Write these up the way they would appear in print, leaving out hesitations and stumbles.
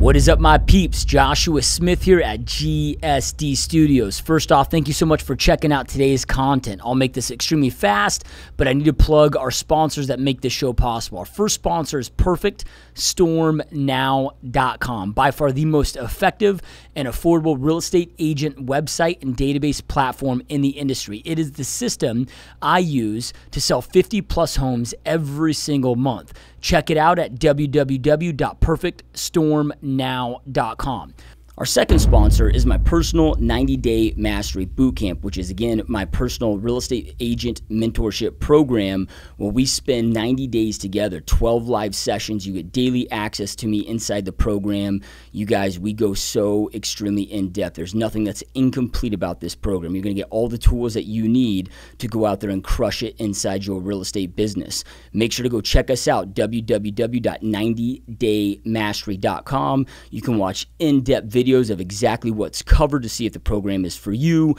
What is up, my peeps? Joshua Smith here at GSD Studios. First off, thank you so much for checking out today's content. I'll make this extremely fast, but I need to plug our sponsors that make this show possible. Our first sponsor is PerfectStormNow.com, by far the most effective and affordable real estate agent website and database platform in the industry. It is the system I use to sell 50-plus homes every single month. Check it out at www.perfectstormnow.com. Our second sponsor is my personal 90-day mastery bootcamp, which is, again, my personal real estate agent mentorship program where we spend 90 days together, 12 live sessions. You get daily access to me inside the program. You guys, we go so extremely in-depth. There's nothing that's incomplete about this program. You're going to get all the tools that you need to go out there and crush it inside your real estate business. Make sure to go check us out, www.90daymastery.com. You can watch in-depth videos of exactly what's covered to see if the program is for you.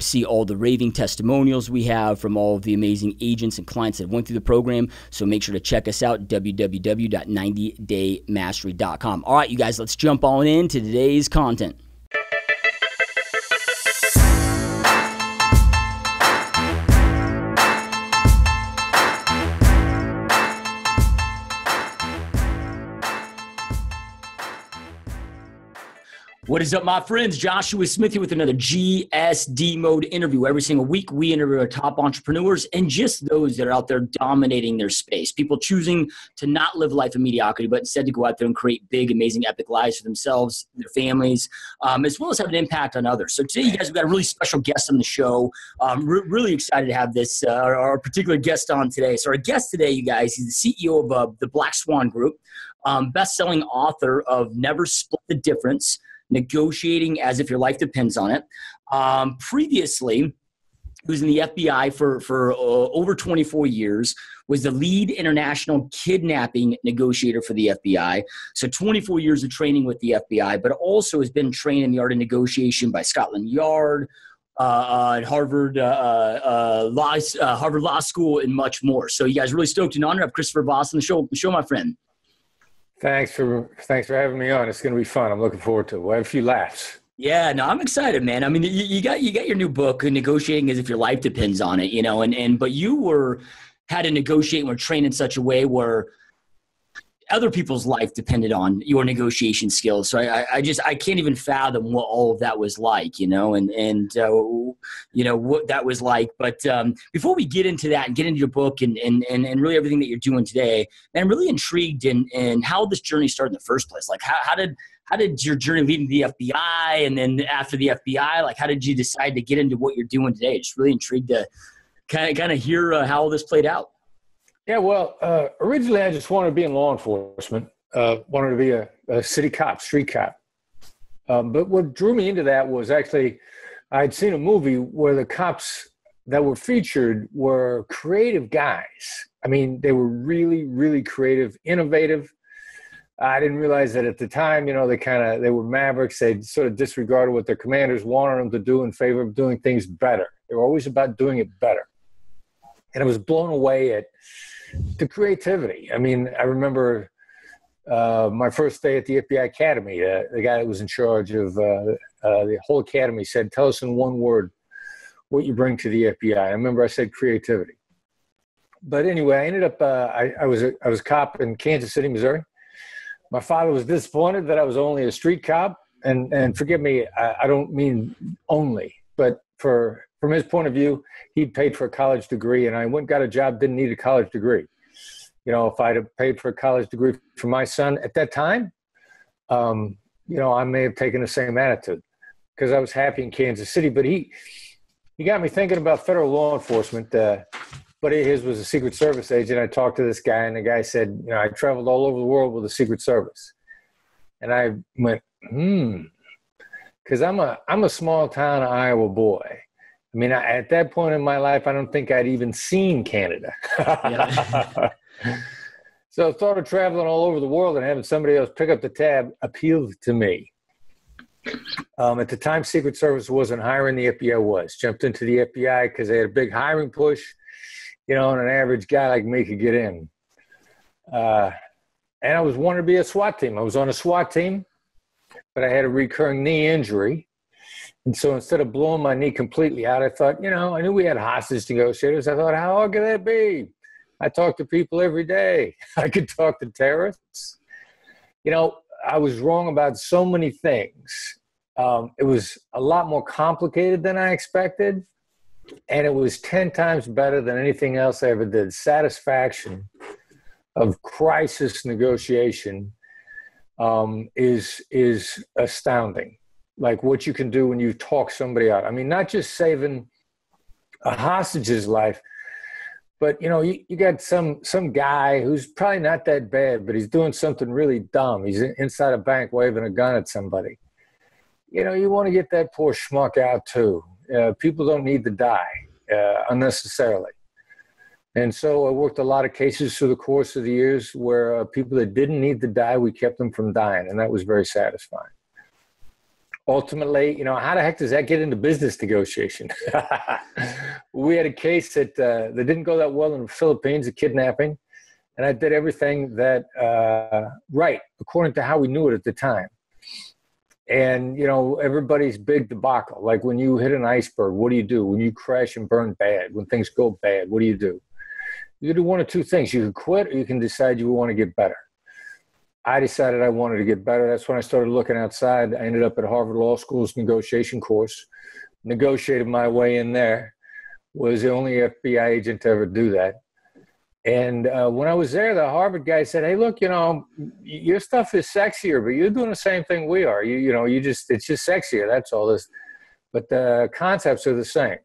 See all the raving testimonials we have from all of the amazing agents and clients that went through the program. So make sure to check us out, www.90daymastery.com. All right, you guys, let's jump on into today's content. What is up, my friends? Joshua Smith here with another GSD mode interview. Every single week, we interview our top entrepreneurs and just those that are out there dominating their space. People choosing to not live a life of mediocrity, but instead to go out there and create big, amazing, epic lives for themselves, their families, as well as have an impact on others. So today, you guys, we've got a really special guest on the show. Really excited to have this, our particular guest on today. So our guest today, you guys, he's the CEO of the Black Swan Group, best-selling author of Never Split the Difference, Negotiating as if your life depends on it. Previously, he was in the FBI for over 24 years, was the lead international kidnapping negotiator for the FBI. So 24 years of training with the FBI, but also has been trained in the art of negotiation by Scotland Yard, at Harvard Law School, and much more. So you guys really stoked and honored to have Christopher Voss on the show, my friend. Thanks for having me on. It's going to be fun. I'm looking forward to it. We'll have a few laughs. Yeah, no, I'm excited, man. I mean, you got your new book, Negotiating as if your life depends on it, you know, but you had to negotiate and were trained in such a way where other people's life depended on your negotiation skills. So I can't even fathom what all of that was like, you know, and you know, what that was like. But before we get into that and get into your book and really everything that you're doing today, man, I'm really intrigued in how this journey started in the first place. Like how did your journey lead into the FBI? And then after the FBI, like how did you decide to get into what you're doing today? Just really intrigued to kind of hear how all this played out. Yeah, well, originally I just wanted to be in law enforcement, wanted to be a city cop, street cop. But what drew me into that was actually I'd seen a movie where the cops that were featured were creative guys. I mean, they were really, really creative, innovative. I didn't realize that at the time, you know, they were mavericks. They sort of disregarded what their commanders wanted them to do in favor of doing things better. They were always about doing it better. And I was blown away at the creativity. I mean, I remember my first day at the FBI Academy, the guy that was in charge of the whole academy said, "Tell us in one word what you bring to the FBI." I remember I said creativity. But anyway, I ended up, I was a cop in Kansas City, Missouri. My father was disappointed that I was only a street cop. And forgive me, I don't mean only, but from his point of view, he'd paid for a college degree, and I went and got a job, didn't need a college degree. You know, if I'd have paid for a college degree for my son at that time, you know, I may have taken the same attitude because I was happy in Kansas City. But he got me thinking about federal law enforcement. Buddy of his was a Secret Service agent. I talked to this guy, and the guy said, you know, I traveled all over the world with the Secret Service. And I went, because I'm a small town Iowa boy. I mean, at that point in my life, I don't think I'd even seen Canada. So the thought of traveling all over the world and having somebody else pick up the tab appealed to me. At the time, Secret Service wasn't hiring, the FBI was. Jumped into the FBI because they had a big hiring push, you know, and an average guy like me could get in. And I was wanting to be a SWAT team. I was on a SWAT team, but I had a recurring knee injury. And so instead of blowing my knee completely out, I thought, I knew we had hostage negotiators. I thought, how hard could that be? I talk to people every day. I could talk to terrorists. I was wrong about so many things. It was a lot more complicated than I expected. And it was 10 times better than anything else I ever did. Satisfaction of crisis negotiation is astounding. Like what you can do when you talk somebody out. I mean, not just saving a hostage's life, but you got some guy who's probably not that bad, but he's doing something really dumb. He's inside a bank waving a gun at somebody. You want to get that poor schmuck out too. People don't need to die unnecessarily. And so I worked a lot of cases through the course of the years where people that didn't need to die, we kept them from dying, and that was very satisfying. Ultimately, how the heck does that get into business negotiation? We had a case that didn't go that well in the Philippines, a kidnapping, and I did everything that right, according to how we knew it at the time. And, everybody's big debacle. Like when you hit an iceberg, what do you do? When you crash and burn bad, when things go bad, what do? You can do one of two things. You can quit or you can decide you want to get better. I decided I wanted to get better. That's when I started looking outside. I ended up at Harvard Law School's negotiation course, negotiated my way in there, was the only FBI agent to ever do that. And when I was there, the Harvard guy said, hey, look, your stuff is sexier, but you're doing the same thing we are. It's just sexier. That's all this. But the concepts are the same.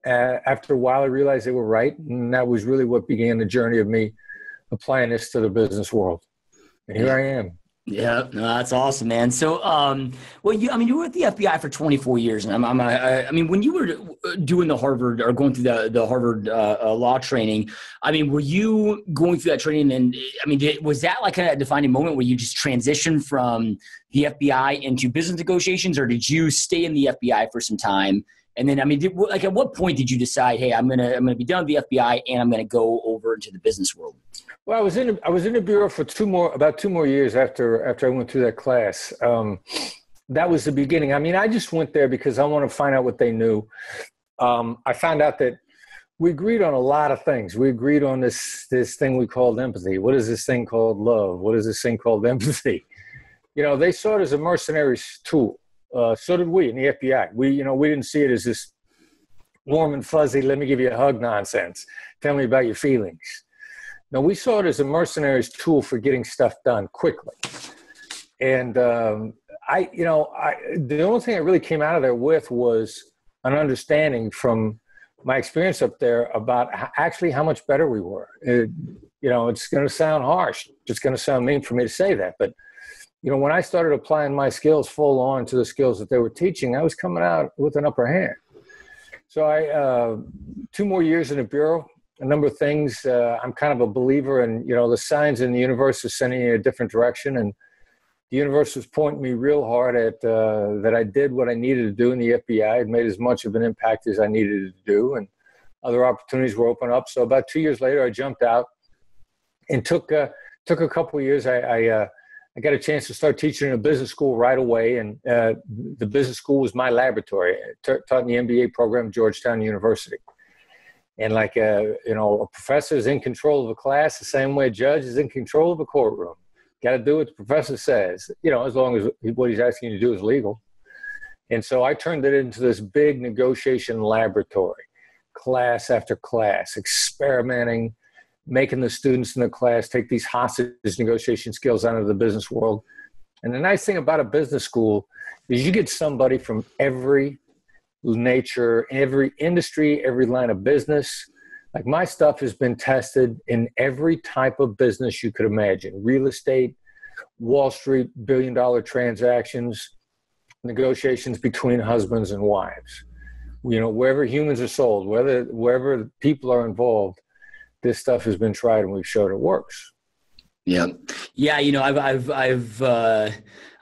After a while, I realized they were right. And that was really what began the journey of me applying this to the business world. And here I am. Yeah, no, that's awesome, man. So, you were at the FBI for 24 years, and when you were doing the Harvard or going through the Harvard law training, were you going through that training? And was that like a defining moment where you just transitioned from the FBI into business negotiations, or did you stay in the FBI for some time? And then, at what point did you decide, hey, I'm gonna be done with the FBI and I'm gonna go over into the business world? Well, I was in the bureau for about two more years after I went through that class. That was the beginning. I just went there because I wanted to find out what they knew. I found out that we agreed on a lot of things. We agreed on this thing we called empathy. What is this thing called love? What is this thing called empathy? They saw it as a mercenary's tool. So did we in the FBI. We didn't see it as this warm and fuzzy, let me give you a hug nonsense. Tell me about your feelings. No, we saw it as a mercenary's tool for getting stuff done quickly. And the only thing I really came out of there with was an understanding from my experience up there about actually how much better we were. It's going to sound harsh. It's going to sound mean for me to say that. But, when I started applying my skills full on to the skills that they were teaching, I was coming out with an upper hand. So I 2 more years in the bureau. A number of things. I'm kind of a believer in, the signs in the universe are sending you in a different direction. And the universe was pointing me real hard at that I did what I needed to do in the FBI. I'd made as much of an impact as I needed to do. And other opportunities were open up. So about 2 years later, I jumped out and took a couple of years. I got a chance to start teaching in a business school right away. And the business school was my laboratory. I taught in the MBA program at Georgetown University. And a professor is in control of a class the same way a judge is in control of a courtroom. Got to do what the professor says, as long as what he's asking you to do is legal. And so I turned it into this big negotiation laboratory, class after class, experimenting, making the students in the class take these hostage negotiation skills out of the business world. And the nice thing about a business school is you get somebody from every nature, every industry, every line of business. Like my stuff has been tested in every type of business you could imagine. Real estate, Wall Street, billion-dollar transactions, negotiations between husbands and wives. Wherever humans are sold, wherever people are involved, this stuff has been tried and we've showed it works. Yeah. Yeah.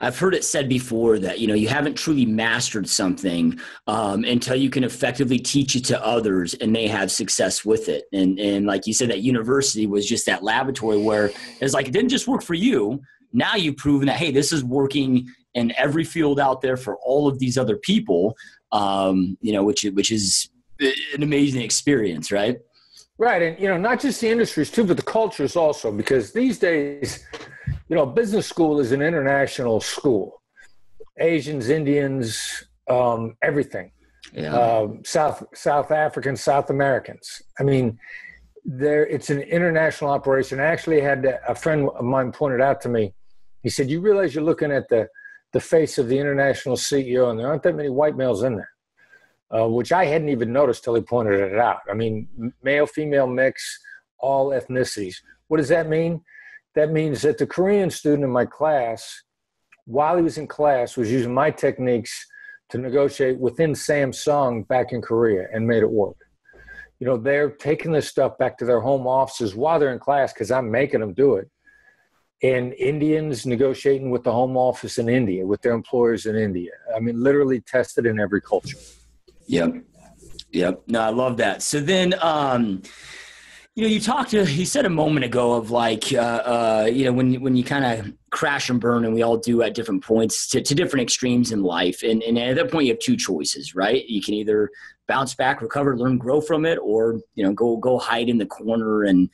I've heard it said before that, you haven't truly mastered something until you can effectively teach it to others and they have success with it. And like you said, that university was just that laboratory where it's like, it didn't just work for you. Now you've proven that, hey, this is working in every field out there for all of these other people, which is an amazing experience, right? Right. And, not just the industries too, but the cultures also, because these days, business school is an international school. Asians, Indians, everything. Yeah. South Africans, South Americans. I mean, it's an international operation. I actually had a friend of mine pointed out to me. He said, "You realize you're looking at the face of the international CEO, and there aren't that many white males in there." Which I hadn't even noticed till he pointed it out. I mean, male, female mix, all ethnicities. What does that mean? That means that the Korean student in my class, while he was in class, was using my techniques to negotiate within Samsung back in Korea and made it work. They're taking this stuff back to their home offices while they're in class because I'm making them do it. And Indians negotiating with the home office in India, with their employers in India. I mean, literally tested in every culture. Yep. No, I love that. So then, you said a moment ago of like, when you kind of crash and burn, and we all do at different points to different extremes in life. And at that point you have two choices, right? You can either bounce back, recover, learn, grow from it, or, go hide in the corner and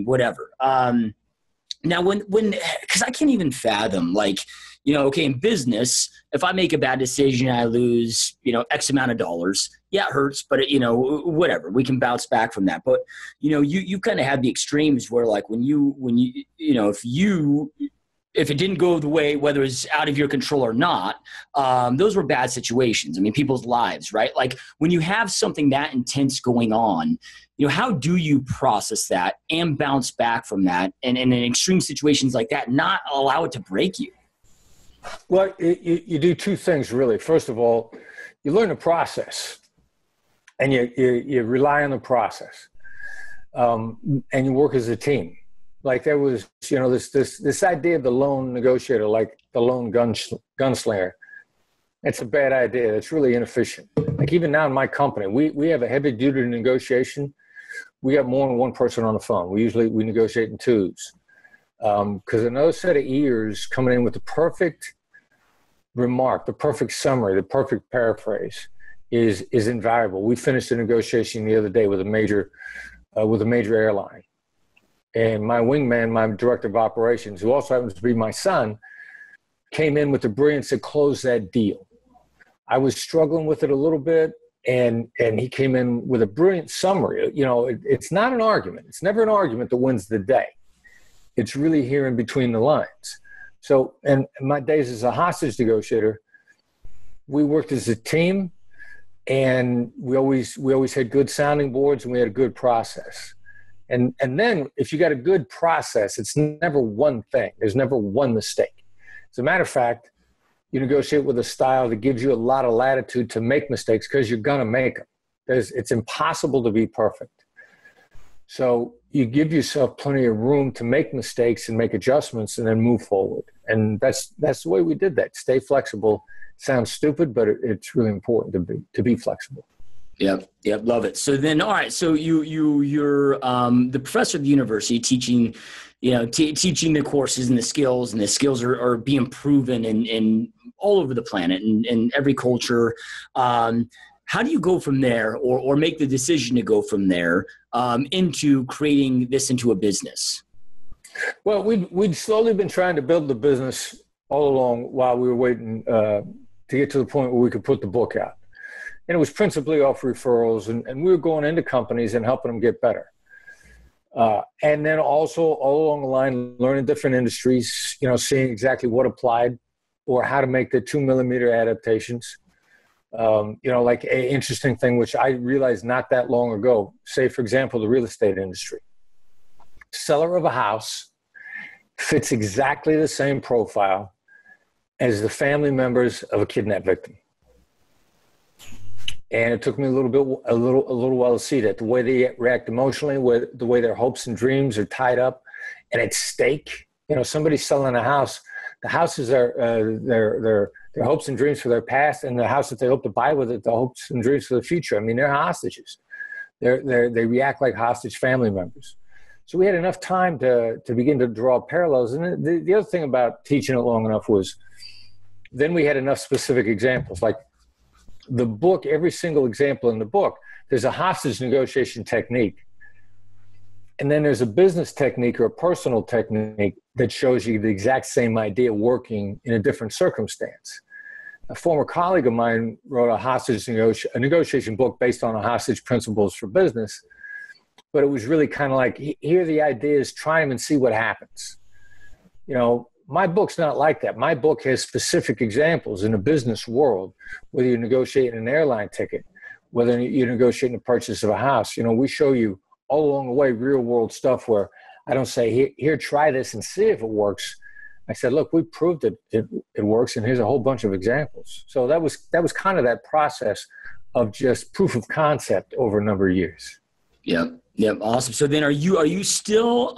whatever. Now cause I can't even fathom, like, okay, in business, if I make a bad decision, I lose, X amount of dollars. Yeah, it hurts, but whatever, we can bounce back from that. But, you kind of have the extremes where like if it didn't go the way, whether it's out of your control or not, those were bad situations. I mean, people's lives, right? Like when you have something that intense going on, how do you process that and bounce back from that? And in extreme situations like that, not allow it to break you? Well, you do two things, really. First of all, you learn the process, and you rely on the process, and you work as a team. Like there was, this idea of the lone negotiator, like the lone gunslinger. It's a bad idea. It's really inefficient. Like even now in my company, we have a heavy-duty negotiation. We got more than one person on the phone. We negotiate in twos. Because another set of ears coming in with the perfect remark, the perfect summary, the perfect paraphrase is invaluable. We finished a negotiation the other day with a major airline, and my wingman, my director of operations, who also happens to be my son, came in with the brilliance to close that deal. I was struggling with it a little bit, and he came in with a brilliant summary. It's not an argument. It's never an argument that wins the day. It's really here in between the lines. So, in my days as a hostage negotiator, we worked as a team, and we always had good sounding boards, and we had a good process. And then if you got a good process, it's never one thing. There's never one mistake. As a matter of fact, you negotiate with a style that gives you a lot of latitude to make mistakes because you're going to make them. It's impossible to be perfect. So you give yourself plenty of room to make mistakes and make adjustments and then move forward. And that's the way we did that. Stay flexible. Sounds stupid, but it's really important to be flexible. Yep. Love it. So then, all right. So you're the professor at the university teaching, teaching the courses and the skills are being proven in all over the planet and in every culture. How do you go from there or make the decision to go from there into creating this into a business? Well, we'd slowly been trying to build the business all along while we were waiting to get to the point where we could put the book out. And it was principally off referrals, and we were going into companies and helping them get better. And then also all along the line, learning different industries, seeing exactly what applied or how to make the 2mm adaptations. Like an interesting thing, which I realized not that long ago, say, for example, the real estate industry. Seller of a house fits exactly the same profile as the family members of a kidnapped victim. And it took me a little while to see that the way they react emotionally, the way their hopes and dreams are tied up, at stake. You know, somebody's selling a house. The houses are their hopes and dreams for their past, and the house that they hope to buy with it, the hopes and dreams for the future. I mean, they're hostages. They react like hostage family members. So we had enough time to begin to draw parallels. And the other thing about teaching it long enough was then we had enough specific examples. Like the book, every single example in the book, there's a hostage negotiation technique. And then there's a business technique or a personal technique that shows you the exact same idea working in a different circumstance. A former colleague of mine wrote a negotiation book based on hostage principles for business, but it was really kind of like, here are the ideas, try them and see what happens. You know, my book's not like that. My book has specific examples in the business world, whether you're negotiating an airline ticket, whether you're negotiating the purchase of a house. You know, we show you all along the way real world stuff where I don't say, here, try this and see if it works. I said, look, we proved it works, and here's a whole bunch of examples. So that was kind of that process of just proof of concept over a number of years. Yep. Awesome. So then are you still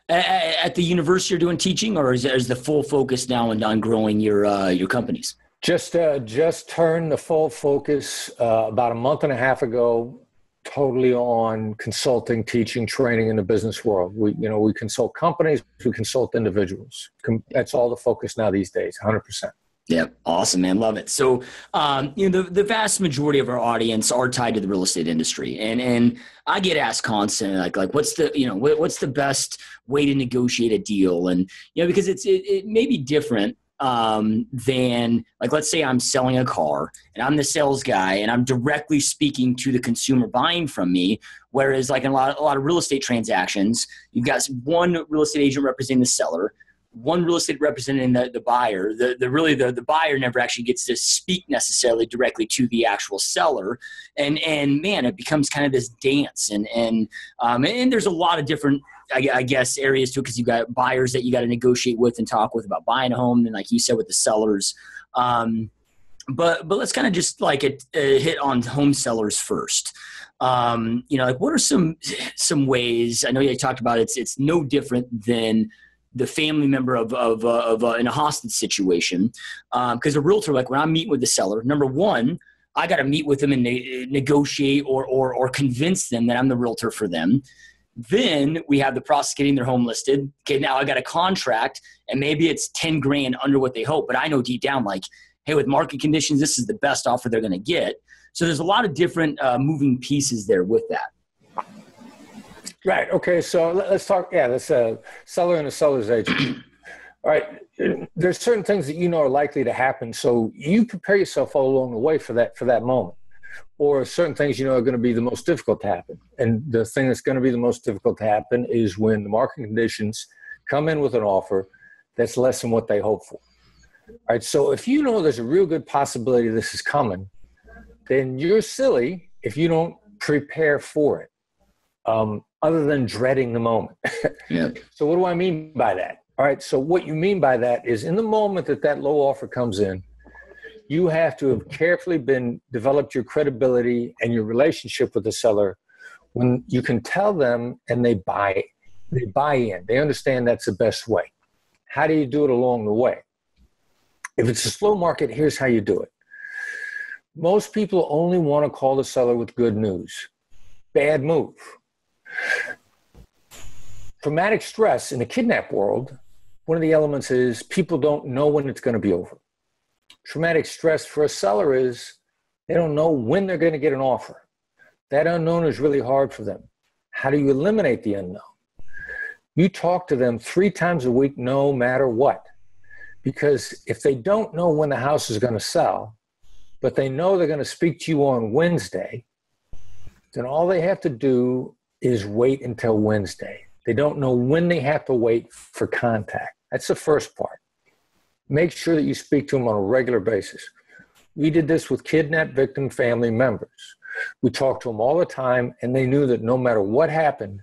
at the university or doing teaching, or is the full focus now on growing your companies? Just turned the full focus about a month and a half ago, totally on consulting, teaching, training in the business world. We consult companies, we consult individuals. That's all the focus now these days, 100%. Yeah. Awesome, man. Love it. So, the vast majority of our audience are tied to the real estate industry. And I get asked constantly, like, what's the best way to negotiate a deal? And, because it may be different than, like, let's say I'm selling a car and I'm the sales guy and I'm directly speaking to the consumer buying from me. Whereas like in a lot of real estate transactions, you've got one real estate agent representing the seller, one real estate representing the buyer. The buyer never actually gets to speak necessarily directly to the actual seller. And man, it becomes kind of this dance. And there's a lot of different, I guess, areas too, because you've got buyers that you got to negotiate with and talk with about buying a home. And like you said, with the sellers. But let's kind of just like hit on home sellers first. Like what are some ways? I know you talked about it's no different than the family member of in a hostage situation. Because a realtor, like when I'm meeting with the seller, number one, I got to meet with them and negotiate or convince them that I'm the realtor for them. Then we have the process getting their home listed. Okay, now I got a contract and maybe it's 10 grand under what they hope, but I know deep down, like, hey, with market conditions, this is the best offer they're going to get. So there's a lot of different moving pieces there with that. Right. Okay. So let's talk. Yeah, that's a seller and a seller's agent. All right. There's certain things that are likely to happen. So you prepare yourself all along the way for that moment. Or certain things are going to be the most difficult to happen. And the thing that's going to be the most difficult to happen is when the market conditions come in with an offer that's less than what they hope for. All right. So if there's a real good possibility this is coming, then you're silly if you don't prepare for it. Other than dreading the moment. Yeah. So what do I mean by that? All right. So what you mean by that is in the moment that low offer comes in, you have to have carefully developed your credibility and your relationship with the seller when you can tell them and they buy in. They understand that's the best way. How do you do it along the way? If it's a slow market, here's how you do it. Most people only want to call the seller with good news. Bad move. Traumatic stress in the kidnap world, one of the elements is people don't know when it's going to be over. Traumatic stress for a seller is they don't know when they're going to get an offer. That unknown is really hard for them. How do you eliminate the unknown? You talk to them 3 times a week, no matter what. Because if they don't know when the house is going to sell, but they know they're going to speak to you on Wednesday, then all they have to do is wait until Wednesday. They don't know when they have to wait for contact. That's the first part. Make sure that you speak to them on a regular basis. We did this with kidnapped victim family members. We talked to them all the time, and they knew that no matter what happened,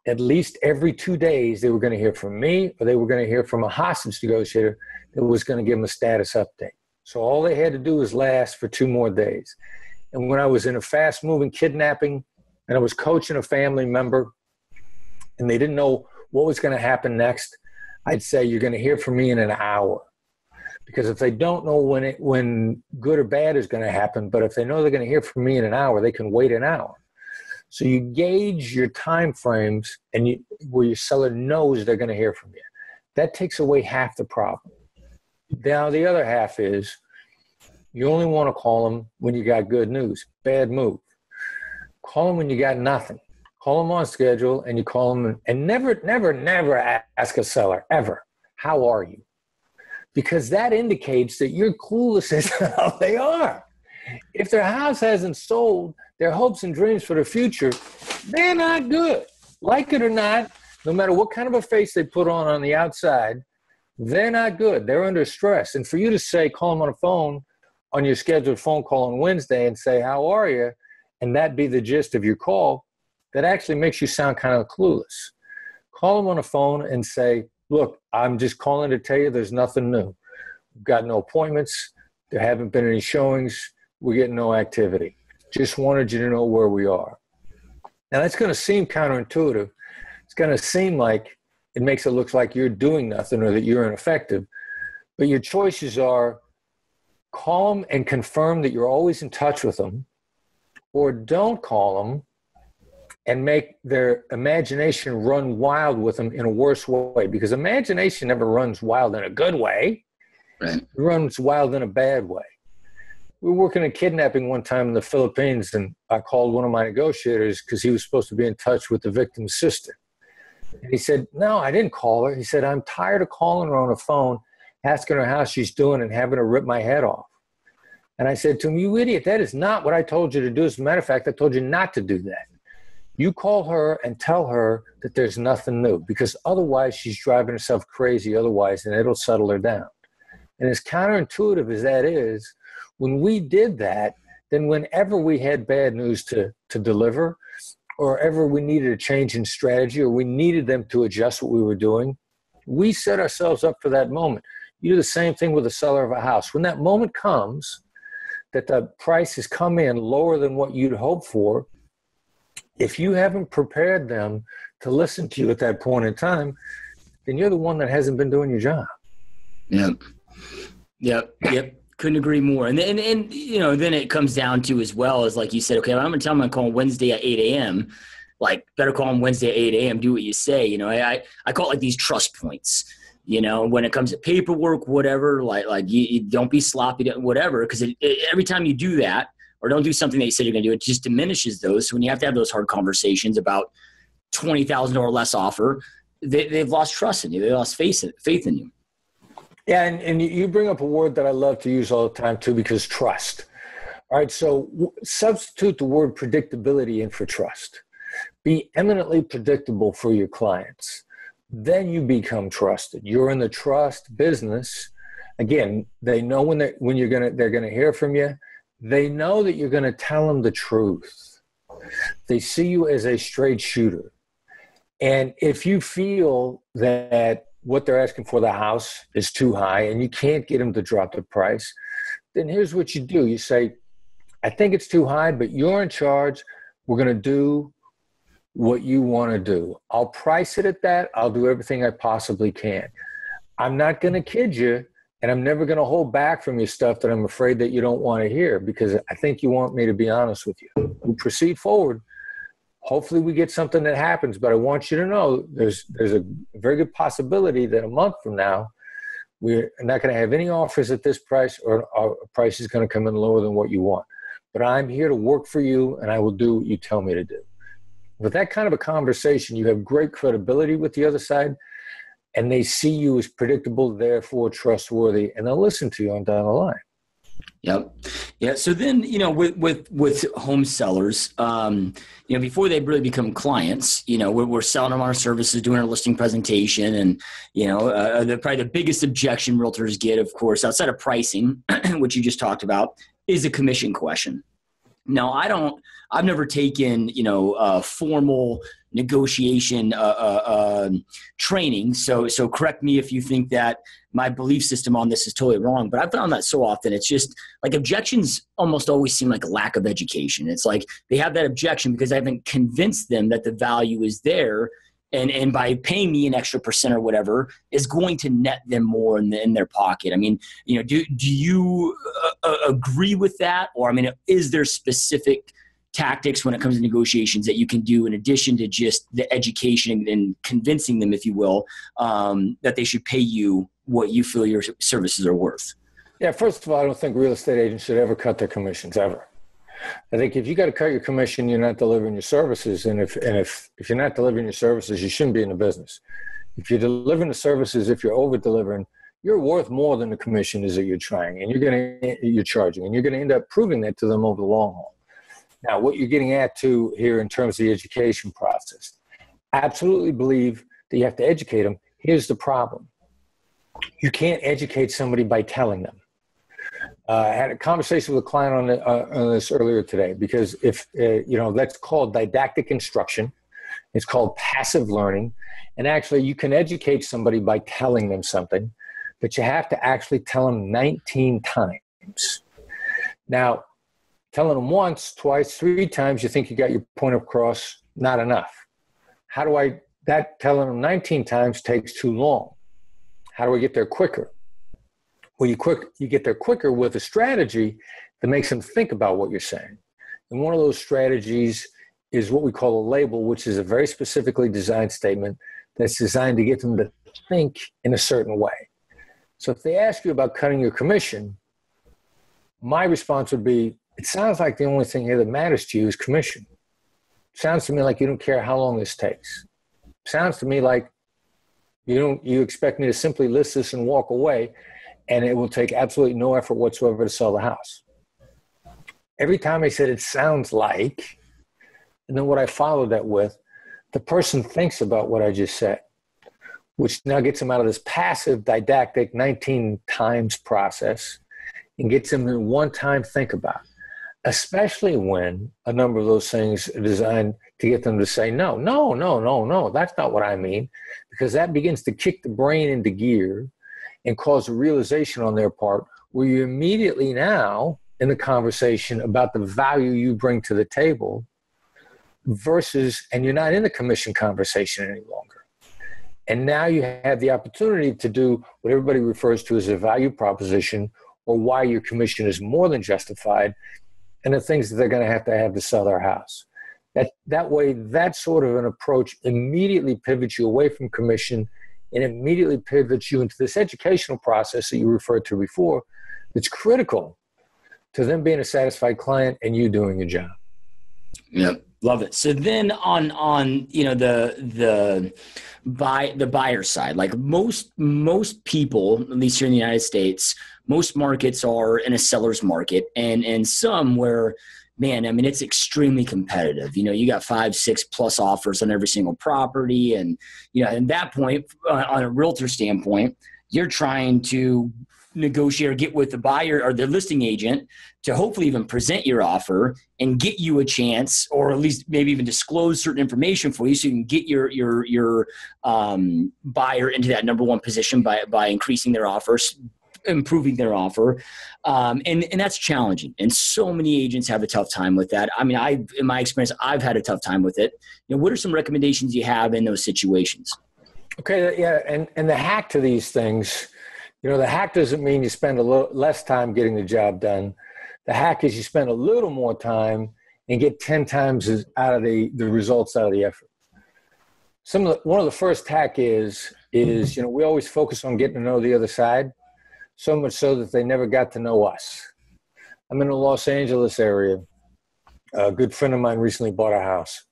at least every 2 days, they were going to hear from me or they were going to hear from a hostage negotiator that was going to give them a status update. So all they had to do was last for 2 more days. And when I was in a fast-moving kidnapping and I was coaching a family member and they didn't know what was going to happen next, I'd say you're going to hear from me in an hour. Because if they don't know when good or bad is going to happen, but if they know they're going to hear from me in an hour, they can wait an hour. So you gauge your time frames and where your seller knows they're going to hear from you. That takes away half the problem. Now, the other half is you only want to call them when you got good news. Bad move. Call them when you got nothing. Call them on schedule, and you call them and never ask a seller, ever, how are you? Because that indicates that you're clueless as to how they are. If their house hasn't sold, their hopes and dreams for the future, they're not good. Like it or not, no matter what kind of a face they put on the outside, they're not good. They're under stress. And for you to say, call them on the phone, on your scheduled phone call on Wednesday and say, how are you? And that be the gist of your call, that actually makes you sound kind of clueless. Call them on the phone and say, look, I'm just calling to tell you there's nothing new. We've got no appointments. There haven't been any showings. We're getting no activity. Just wanted you to know where we are. Now, that's going to seem counterintuitive. It's going to seem like it makes it look like you're doing nothing or that you're ineffective. But your choices are call them and confirm that you're always in touch with them, or don't call them and make their imagination run wild with them in a worse way, because imagination never runs wild in a good way. Right. It runs wild in a bad way. We were working a kidnapping one time in the Philippines, and I called one of my negotiators because he was supposed to be in touch with the victim's sister. And he said, no, I didn't call her. He said, I'm tired of calling her on the phone, asking her how she's doing and having her rip my head off. And I said to him, you idiot, that is not what I told you to do. As a matter of fact, I told you not to do that. You call her and tell her that there's nothing new, because otherwise she's driving herself crazy otherwise, and it'll settle her down. And as counterintuitive as that is, when we did that, then whenever we had bad news to deliver, or ever we needed a change in strategy, or we needed them to adjust what we were doing, we set ourselves up for that moment. You do the same thing with the seller of a house. When that moment comes that the price has come in lower than what you'd hoped for, if you haven't prepared them to listen to you at that point in time, then you're the one that hasn't been doing your job. Yep. Couldn't agree more. And you know, then it comes down to, as well as, like you said, okay, I'm going to tell them I'm calling Wednesday at 8 a.m. Like, better call them Wednesday at 8 a.m. Do what you say. You know, I call it like these trust points. You know, when it comes to paperwork, whatever, like you don't be sloppy, whatever, because every time you do that, or don't do something that you said you're going to do, it just diminishes those. So when you have to have those hard conversations about $20,000 less offer, they've lost trust in you. They lost faith in you. Yeah, and you bring up a word that I love to use all the time too, because trust. All right, so substitute the word predictability in for trust. Be eminently predictable for your clients. Then you become trusted. You're in the trust business. Again, they know when they're going to hear from you. They know that you're going to tell them the truth. They see you as a straight shooter. And if you feel that what they're asking for the house is too high and you can't get them to drop the price, then here's what you do. You say, I think it's too high, but you're in charge. We're going to do what you want to do. I'll price it at that. I'll do everything I possibly can. I'm not going to kid you. And I'm never going to hold back from you stuff that I'm afraid that you don't want to hear, because I think you want me to be honest with you. We'll proceed forward. Hopefully we get something that happens, but I want you to know there's a very good possibility that a month from now, we're not going to have any offers at this price, or our price is going to come in lower than what you want. But I'm here to work for you, and I will do what you tell me to do. With that kind of a conversation, you have great credibility with the other side, and they see you as predictable, therefore trustworthy, and they'll listen to you on down the line. Yep. Yeah. So then, you know, with home sellers, you know, before they really become clients, you know, we're selling them our services, doing our listing presentation, and, you know, probably the biggest objection realtors get, of course, outside of pricing, which you just talked about, is a commission question. Now, I've never taken, you know, formal negotiation training. So correct me if you think that my belief system on this is totally wrong, but I've found that so often it's just like objections almost always seem like a lack of education. It's like they have that objection because I haven't convinced them that the value is there and by paying me an extra percent or whatever is going to net them more in their pocket. I mean, do you agree with that? Or, I mean, is there specific tactics when it comes to negotiations that you can do in addition to just the education and convincing them, if you will, that they should pay you what you feel your services are worth? Yeah, first of all, I don't think real estate agents should ever cut their commissions, ever. I think if you got to cut your commission, you're not delivering your services. And if you're not delivering your services, you shouldn't be in the business. If you're delivering the services, if you're over delivering, you're worth more than the commission is that you're trying, and you're charging, and you're going to end up proving that to them over the long haul. Now, what you're getting at too here in terms of the education process, I absolutely believe that you have to educate them. Here's the problem. You can't educate somebody by telling them. I had a conversation with a client on this earlier today, because if, that's called didactic instruction. It's called passive learning. And actually, you can educate somebody by telling them something, but you have to actually tell them 19 times. Now, telling them once, twice, 3 times, you think you got your point across, not enough. Telling them 19 times takes too long. How do I get there quicker? Well, you get there quicker with a strategy that makes them think about what you're saying. And one of those strategies is what we call a label, which is a very specifically designed statement that's designed to get them to think in a certain way. So if they ask you about cutting your commission, my response would be, it sounds like the only thing here that matters to you is commission. Sounds to me like you don't care how long this takes. Sounds to me like you expect me to simply list this and walk away, and it will take absolutely no effort whatsoever to sell the house. Every time I said it sounds like, and then what I followed that with, the person thinks about what I just said, which now gets them out of this passive didactic 19 times process and gets them to one time think about, especially when a number of those things are designed to get them to say, no, that's not what I mean, because that begins to kick the brain into gear and cause a realization on their part where you immediately now in the conversation about the value you bring to the table and you're not in the commission conversation any longer. And now you have the opportunity to do what everybody refers to as a value proposition, or why your commission is more than justified, and the things that they're going to have to sell their house. That way, that sort of an approach immediately pivots you away from commission and immediately pivots you into this educational process that you referred to before, that's critical to them being a satisfied client and you doing your job. Yeah, love it. So then on the buyer side, like most people, at least here in the United States, most markets are in a seller's market, and some where, man, I mean, it's extremely competitive. You got 5, 6 plus offers on every single property. And, at that point, on a realtor standpoint, you're trying to negotiate or get with the buyer or the listing agent to hopefully even present your offer and get you a chance, or at least maybe even disclose certain information for you so you can get your buyer into that number one position by increasing their offers, improving their offer. And that's challenging. And so many agents have a tough time with that. I mean, in my experience, I've had a tough time with it. What are some recommendations you have in those situations? Okay. Yeah. And the hack to these things, the hack doesn't mean you spend a little less time getting the job done. The hack is you spend a little more time and get 10 times out of the results out of the effort. One of the first hack is we always focus on getting to know the other side, so much so that they never got to know us. I'm in the Los Angeles area. A good friend of mine recently bought a house.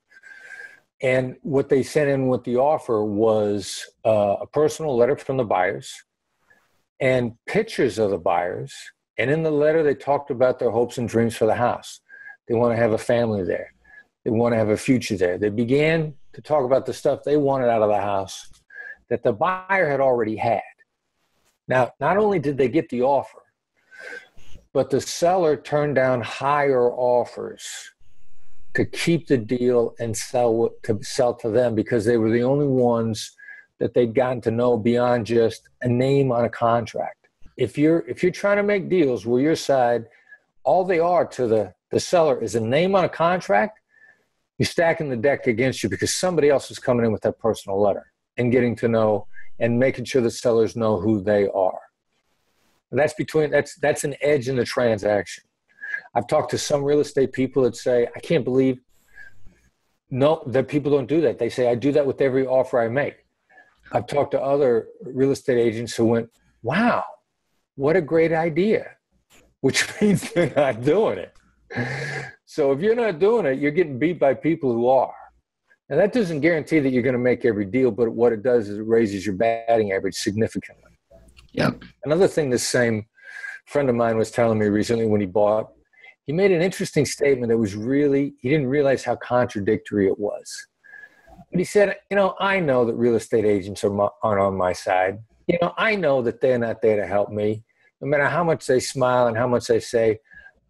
And what they sent in with the offer was a personal letter from the buyers and pictures of the buyers. And in the letter, they talked about their hopes and dreams for the house. They want to have a family there. They want to have a future there. They began to talk about the stuff they wanted out of the house that the buyer had already had. Now, not only did they get the offer, but the seller turned down higher offers to keep the deal and sell to them, because they were the only ones that they'd gotten to know beyond just a name on a contract. If you're trying to make deals where your side, all they are to the seller is a name on a contract, you're stacking the deck against you because somebody else is coming in with that personal letter and getting to know and making sure the sellers know who they are. And that's an edge in the transaction. I've talked to some real estate people that say, I can't believe that people don't do that. They say, I do that with every offer I make. I've talked to other real estate agents who went, wow, what a great idea, which means they're not doing it. So if you're not doing it, you're getting beat by people who are. And that doesn't guarantee that you're going to make every deal, but what it does is it raises your batting average significantly. Yeah. Another thing this same friend of mine was telling me recently when he bought, he made an interesting statement that was really, he didn't realize how contradictory it was. But he said, I know that real estate agents aren't on my side. I know that they're not there to help me. No matter how much they smile and how much they say,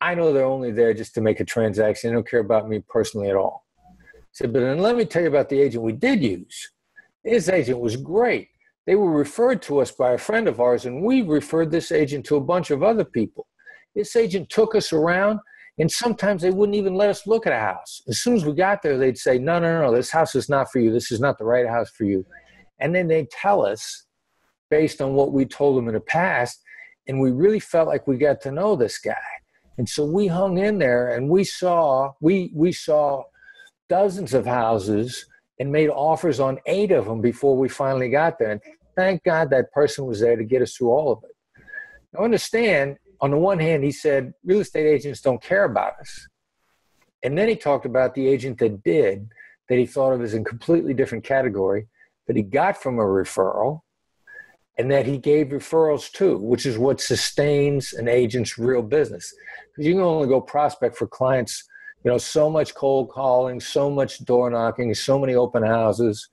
I know they're only there just to make a transaction. They don't care about me personally at all. He said, but then let me tell you about the agent we did use. His agent was great. They were referred to us by a friend of ours, and we referred this agent to a bunch of other people. This agent took us around, and sometimes they wouldn't even let us look at a house. As soon as we got there, they'd say, no, this house is not for you. This is not the right house for you. And then they'd tell us, based on what we told them in the past, and we really felt like we got to know this guy. And so we hung in there, and we saw dozens of houses and made offers on 8 of them before we finally got there. And thank God that person was there to get us through all of it. Now understand, on the one hand, he said, real estate agents don't care about us. And then he talked about the agent that did, that he thought of as a completely different category, that he got from a referral, and that he gave referrals to, which is what sustains an agent's real business. Because you can only go prospect for clients, so much cold calling, so much door knocking, so many open houses.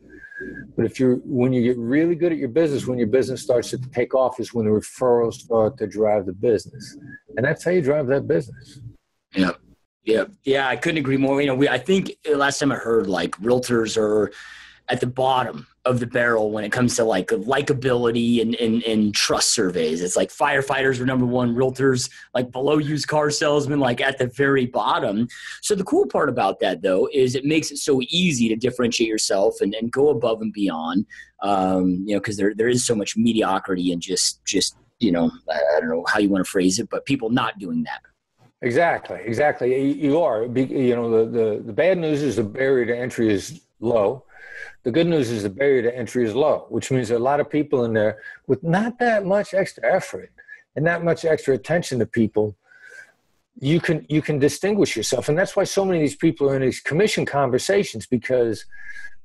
But when you get really good at your business, when your business starts to take off, is when the referrals start to drive the business. And that's how you drive that business. Yeah, I couldn't agree more. I think last time I heard, realtors are at the bottom of the barrel when it comes to likability and trust surveys. It's like firefighters are number one, realtors below used car salesmen, at the very bottom. So the cool part about that though is it makes it so easy to differentiate yourself and go above and beyond. Because there is so much mediocrity and just I don't know how you want to phrase it, but people not doing that. Exactly. You are. The bad news is the barrier to entry is low. The good news is the barrier to entry is low, which means there are a lot of people in there with not that much extra effort and not much extra attention to people. You can distinguish yourself. And that's why so many of these people are in these commission conversations, because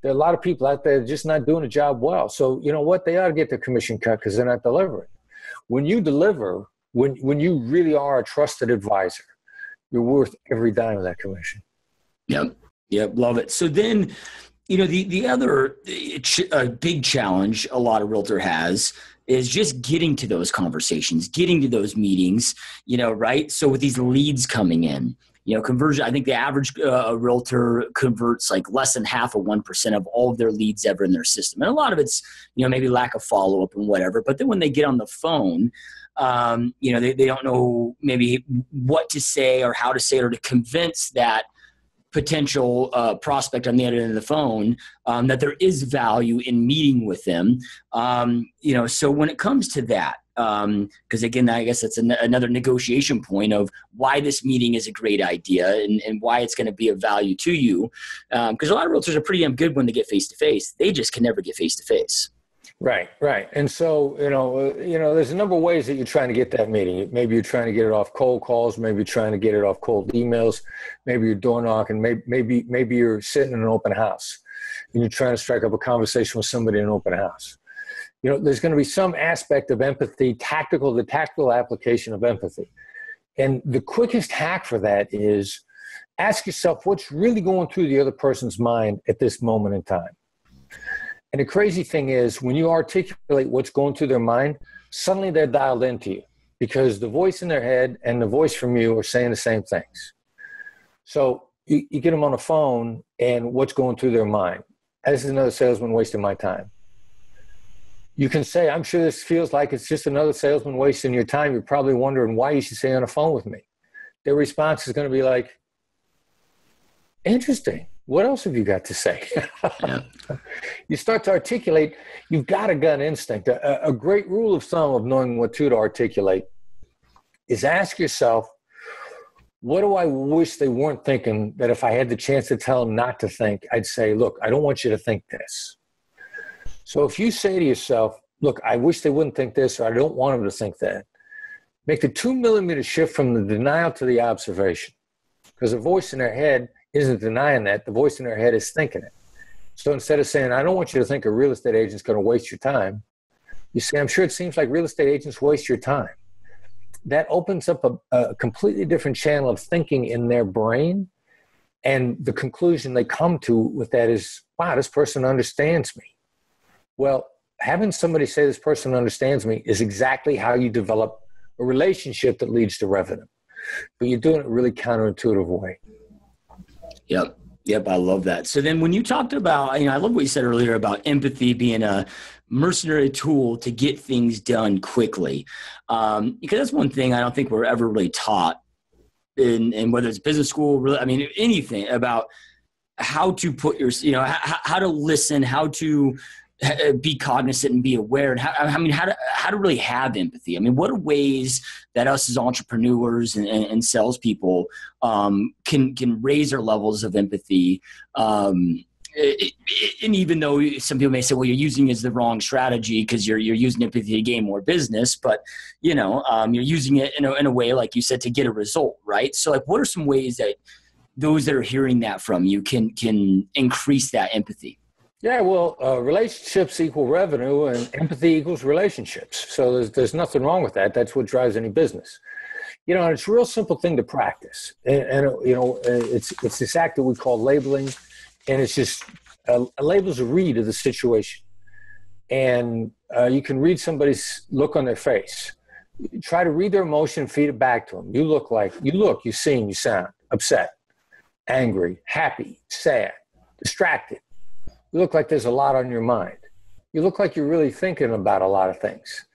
there are a lot of people out there just not doing a job well. So you know what? They ought to get their commission cut because they're not delivering. When you deliver, when you really are a trusted advisor, you're worth every dime of that commission. Yep. Love it. So then, the other big challenge a lot of realtor has is just getting to those conversations, getting to those meetings, right? So with these leads coming in, conversion, I think the average realtor converts less than 0.5% of all of their leads ever in their system. And a lot of it's, maybe lack of follow-up and whatever. But then when they get on the phone, they don't know maybe what to say or how to say it, or to convince that potential prospect on the other end of the phone that there is value in meeting with them. So when it comes to that, because again, I guess that's another negotiation point of why this meeting is a great idea and why it's going to be of value to you. Because a lot of realtors are pretty damn good when they get face-to-face. They just can never get face-to-face. Right. And so, there's a number of ways that you're trying to get that meeting. Maybe you're trying to get it off cold calls. Maybe you're trying to get it off cold emails. Maybe you're door knocking. Maybe you're sitting in an open house and you're trying to strike up a conversation with somebody in an open house. There's going to be some aspect of empathy, the tactical application of empathy. And the quickest hack for that is ask yourself what's really going through the other person's mind at this moment in time. And the crazy thing is when you articulate what's going through their mind, suddenly they're dialed into you because the voice in their head and the voice from you are saying the same things. So you get them on the phone and what's going through their mind. This is another salesman wasting my time. You can say, I'm sure this feels like it's just another salesman wasting your time. You're probably wondering why you should stay on the phone with me. Their response is going to be like, interesting. What else have you got to say? Yeah. You start to articulate, you've got a gut instinct. A great rule of thumb of knowing what to articulate is ask yourself, what do I wish they weren't thinking that if I had the chance to tell them not to think, I'd say, look, I don't want you to think this. So if you say to yourself, look, I wish they wouldn't think this, or I don't want them to think that, make the 2 millimeter shift from the denial to the observation. Because the voice in their head isn't denying that. The voice in their head is thinking it. So instead of saying, I don't want you to think a real estate agent's going to waste your time, you say, I'm sure it seems like real estate agents waste your time. That opens up a completely different channel of thinking in their brain. And the conclusion they come to with that is, wow, this person understands me. Well, having somebody say this person understands me is exactly how you develop a relationship that leads to revenue. But you're doing it in a really counterintuitive way. Yep. I love that. So then when you talked about, I love what you said earlier about empathy being a mercenary tool to get things done quickly. Because that's one thing I don't think we're ever really taught in whether it's business school, really, anything about how to put how to listen, how to be cognizant and be aware, and how to really have empathy. What are ways that us as entrepreneurs and salespeople can raise our levels of empathy? And even though some people may say, well, you're using it as the wrong strategy because you're using empathy to gain more business, but you're using it in a way, like you said, to get a result, right? So what are some ways that those that are hearing that from you can increase that empathy? Yeah, well, relationships equal revenue, and empathy equals relationships. So there's nothing wrong with that. That's what drives any business. And it's a real simple thing to practice. And it's this act that we call labeling, and it's just a label's a read of the situation. And you can read somebody's look on their face. Try to read their emotion, feed it back to them. You seem, you sound upset, angry, happy, sad, distracted. You look like there's a lot on your mind. You look like you're really thinking about a lot of things.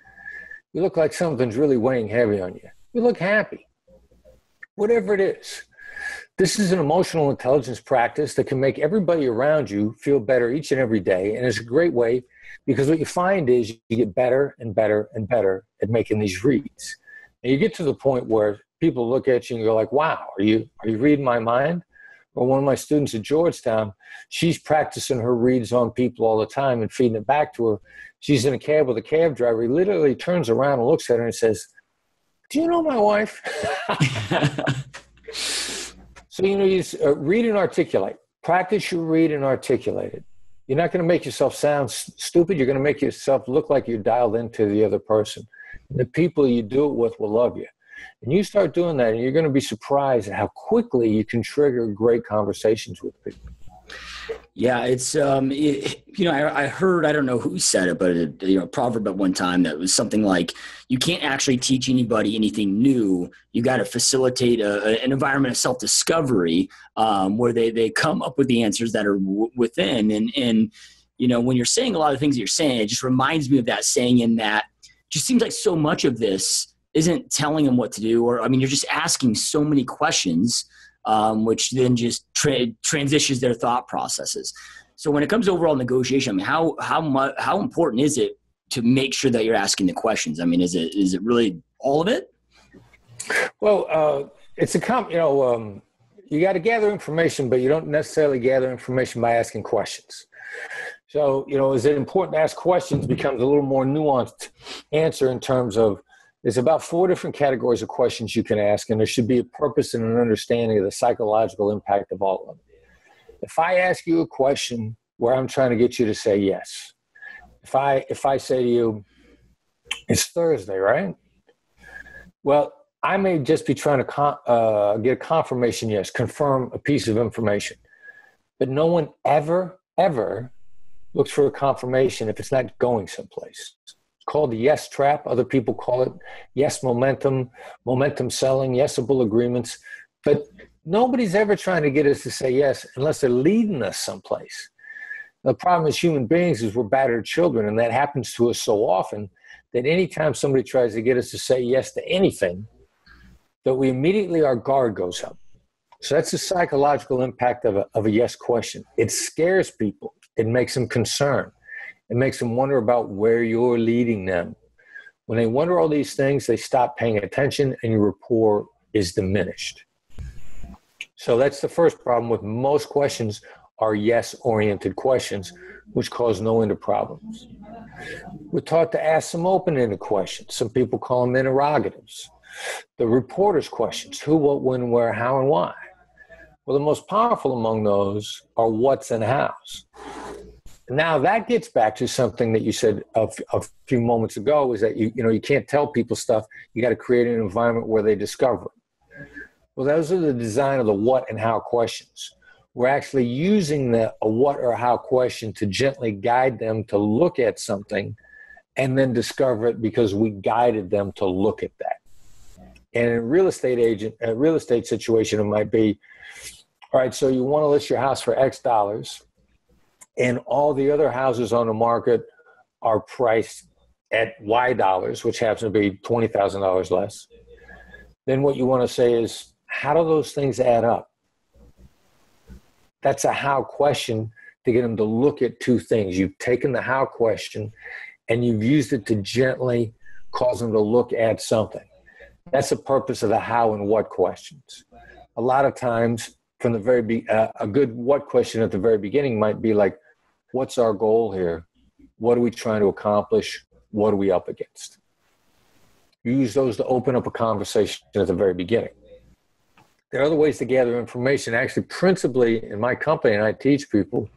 You look like something's really weighing heavy on you. You look happy. Whatever it is. This is an emotional intelligence practice that can make everybody around you feel better each and every day. And it's a great way because what you find is you get better and better and better at making these reads. And you get to the point where people look at you and you're like, wow, are you reading my mind? Or one of my students at Georgetown, she's practicing her reads on people all the time and feeding it back to her. She's in a cab with a cab driver. He literally turns around and looks at her and says, do you know my wife? So, you read and articulate. Practice your read and articulate it. You're not going to make yourself sound stupid. You're going to make yourself look like you're dialed into the other person. And the people you do it with will love you. And you start doing that, and you're going to be surprised at how quickly you can trigger great conversations with people. Yeah, it's I heard, I don't know who said it, but a proverb at one time that was something like, you can't actually teach anybody anything new. You got to facilitate an environment of self-discovery where they come up with the answers that are within. And when you're saying a lot of things that you're saying, it just reminds me of that saying, in that it just seems like so much of this isn't telling them what to do, or you're just asking so many questions, which then just transitions their thought processes. So when it comes to overall negotiation, how important is it to make sure that you're asking the questions? Is it really all of it? Well, it's you got to gather information, but you don't necessarily gather information by asking questions. So, is it important to ask questions becomes a little more nuanced answer in terms of, there's about 4 different categories of questions you can ask, and there should be a purpose and an understanding of the psychological impact of all of them. If I ask you a question where I'm trying to get you to say yes, if I say to you, it's Thursday, right? Well, I may just be trying to get a confirmation yes, confirm a piece of information. But no one ever looks for a confirmation if it's not going someplace. Called the yes trap. Other people call it yes momentum selling, yesable agreements. But nobody's ever trying to get us to say yes unless they're leading us someplace. The problem as human beings is we're battered children, and that happens to us so often that anytime somebody tries to get us to say yes to anything, that we immediately, our guard goes up. So that's the psychological impact of a yes question. It scares people. It makes them concerned. It makes them wonder about where you're leading them. When they wonder all these things, they stop paying attention and your rapport is diminished. So that's the first problem with most questions are yes-oriented questions, which cause no end of problems. We're taught to ask some open-ended questions. Some people call them interrogatives. The reporter's questions, who, what, when, where, how, and why. Well, the most powerful among those are what's and hows. Now that gets back to something that you said a few moments ago, is that you can't tell people stuff. You got to create an environment where they discover it. Well, those are the design of the what and how questions. We're actually using a what or how question to gently guide them to look at something and then discover it because we guided them to look at that. And in a real estate situation, it might be, all right, so you want to list your house for X dollars, and all the other houses on the market are priced at Y dollars, which happens to be $20,000 less. Then what you want to say is, how do those things add up? That's a how question to get them to look at two things. You've taken the how question and you've used it to gently cause them to look at something. That's the purpose of the how and what questions. A lot of times, from the a good what question at the very beginning might be like, what's our goal here? What are we trying to accomplish? What are we up against? You use those to open up a conversation at the very beginning. There are other ways to gather information. Actually, principally in my company, and I teach people,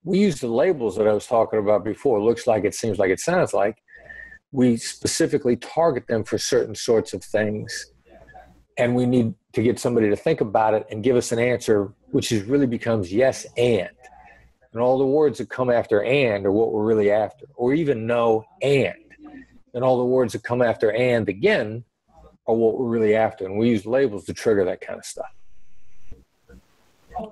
we use the labels that I was talking about before. Looks like, it seems like, it sounds like. We specifically target them for certain sorts of things. And we need to get somebody to think about it and give us an answer, which really becomes yes and. And all the words that come after and are what we're really after. Or even no and. And all the words that come after and again are what we're really after. And we use labels to trigger that kind of stuff.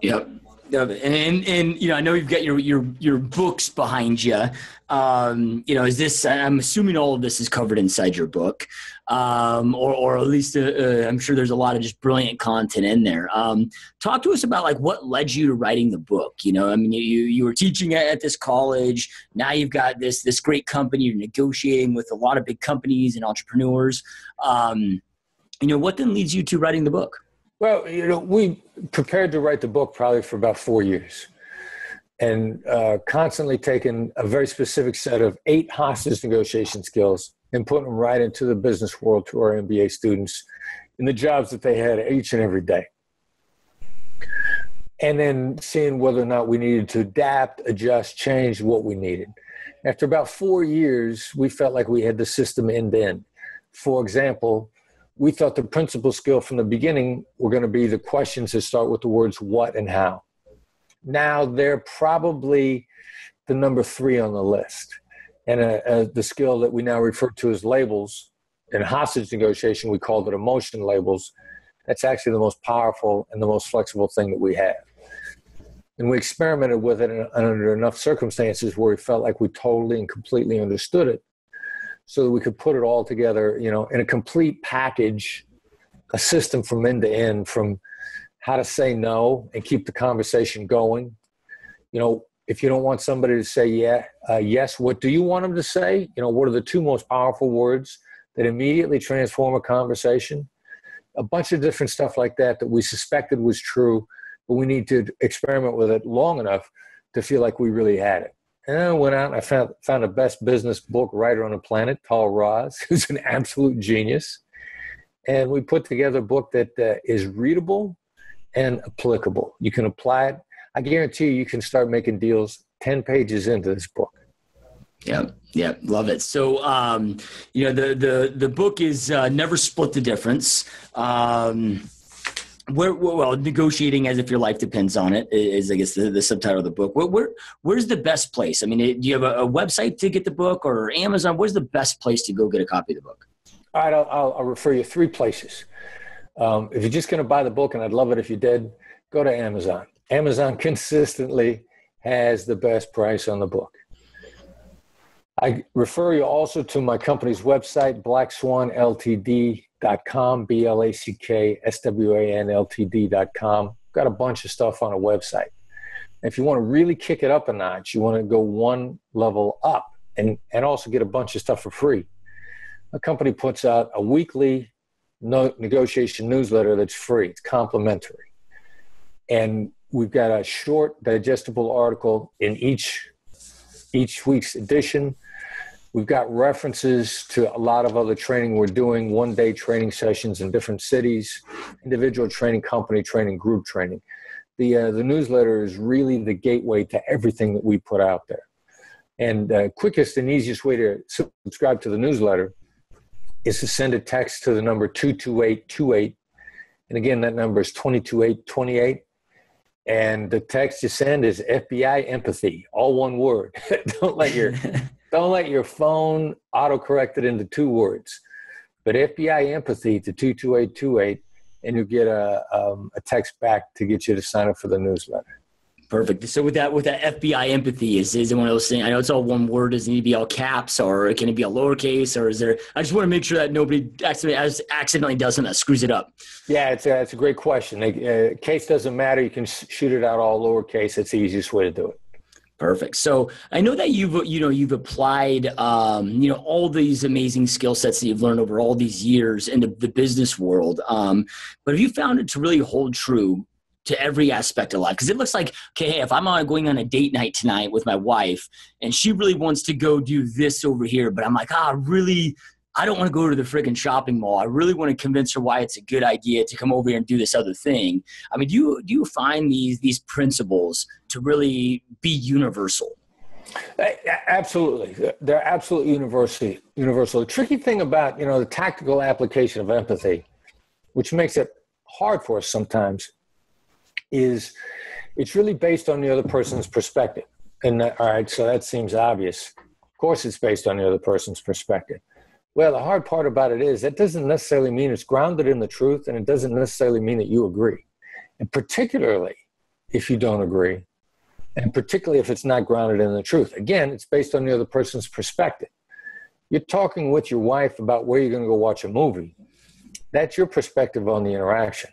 Yep. And I know you've got your books behind you. Is this? I'm assuming all of this is covered inside your book, or at least I'm sure there's a lot of just brilliant content in there. Talk to us about like what led you to writing the book. You were teaching at this college. Now you've got this great company. You're negotiating with a lot of big companies and entrepreneurs. What then leads you to writing the book? Well, we prepared to write the book probably for about 4 years and constantly taking a very specific set of 8 hostage negotiation skills and putting them right into the business world to our MBA students in the jobs that they had each and every day. And then seeing whether or not we needed to adapt, adjust, change what we needed. After about 4 years, we felt like we had the system end to end. For example, we thought the principal skill from the beginning were going to be the questions that start with the words what and how. Now they're probably the number 3 on the list. And the skill that we now refer to as labels, in hostage negotiation, we called it emotion labels. That's actually the most powerful and the most flexible thing that we have. And we experimented with it under enough circumstances where we felt like we totally and completely understood it, so that we could put it all together, in a complete package, a system from end to end, from how to say no and keep the conversation going. If you don't want somebody to say yes, what do you want them to say? What are the 2 most powerful words that immediately transform a conversation? A bunch of different stuff like that we suspected was true, but we need to experiment with it long enough to feel like we really had it. And then I went out and I found the best business book writer on the planet, Paul Ross, who's an absolute genius. And we put together a book that is readable and applicable. You can apply it. I guarantee you can start making deals 10 pages into this book. Yeah, love it. So, the book is Never Split the Difference. Negotiating as if your life depends on it is, I guess, the subtitle of the book. Where's the best place? I mean, do you have a website to get the book or Amazon? Where's the best place to go get a copy of the book? All right, I'll refer you 3 places. If you're just going to buy the book, and I'd love it if you did, go to Amazon. Amazon consistently has the best price on the book. I refer you also to my company's website, blackswanltd.com, BLACKSWANLTD.com. Got a bunch of stuff on a website. If you want to really kick it up a notch, you want to go one level up and also get a bunch of stuff for free. A company puts out a weekly negotiation newsletter that's free. It's complimentary. And we've got a short, digestible article in each week's edition. We've got references to a lot of other training we're doing, one-day training sessions in different cities, individual training, company training, group training. The newsletter is really the gateway to everything that we put out there. And the quickest and easiest way to subscribe to the newsletter is to send a text to the number 22828. And again, that number is 22828. And the text you send is FBI empathy, all one word. Don't let your phone autocorrect it into two words. But FBI empathy to 22828, and you'll get a text back to get you to sign up for the newsletter. Perfect. So with that FBI empathy, is it one of those things? I know it's all one word. Does it need to be all caps, or can it be a lowercase, or is there? I just want to make sure that nobody accidentally does something that screws it up. Yeah, it's a great question. Case doesn't matter. You can shoot it out all lowercase. It's the easiest way to do it. Perfect. So I know that you've applied, all these amazing skill sets that you've learned over all these years into the business world. But have you found it to really hold true to every aspect of life? Because it looks like, okay, hey, if I'm going on a date night tonight with my wife and she really wants to go do this over here, but I'm like, I don't want to go to the freaking shopping mall. I really want to convince her why it's a good idea to come over here and do this other thing. I mean, do you find these principles to really be universal? Absolutely. They're absolutely universal. The tricky thing about, the tactical application of empathy, which makes it hard for us sometimes, is it's really based on the other person's perspective. And all right, so that seems obvious. Of course it's based on the other person's perspective. Well, the hard part about it is that doesn't necessarily mean it's grounded in the truth, and it doesn't necessarily mean that you agree. And particularly if you don't agree, and particularly if it's not grounded in the truth. Again, it's based on the other person's perspective. You're talking with your wife about where you're going to go watch a movie. That's your perspective on the interaction.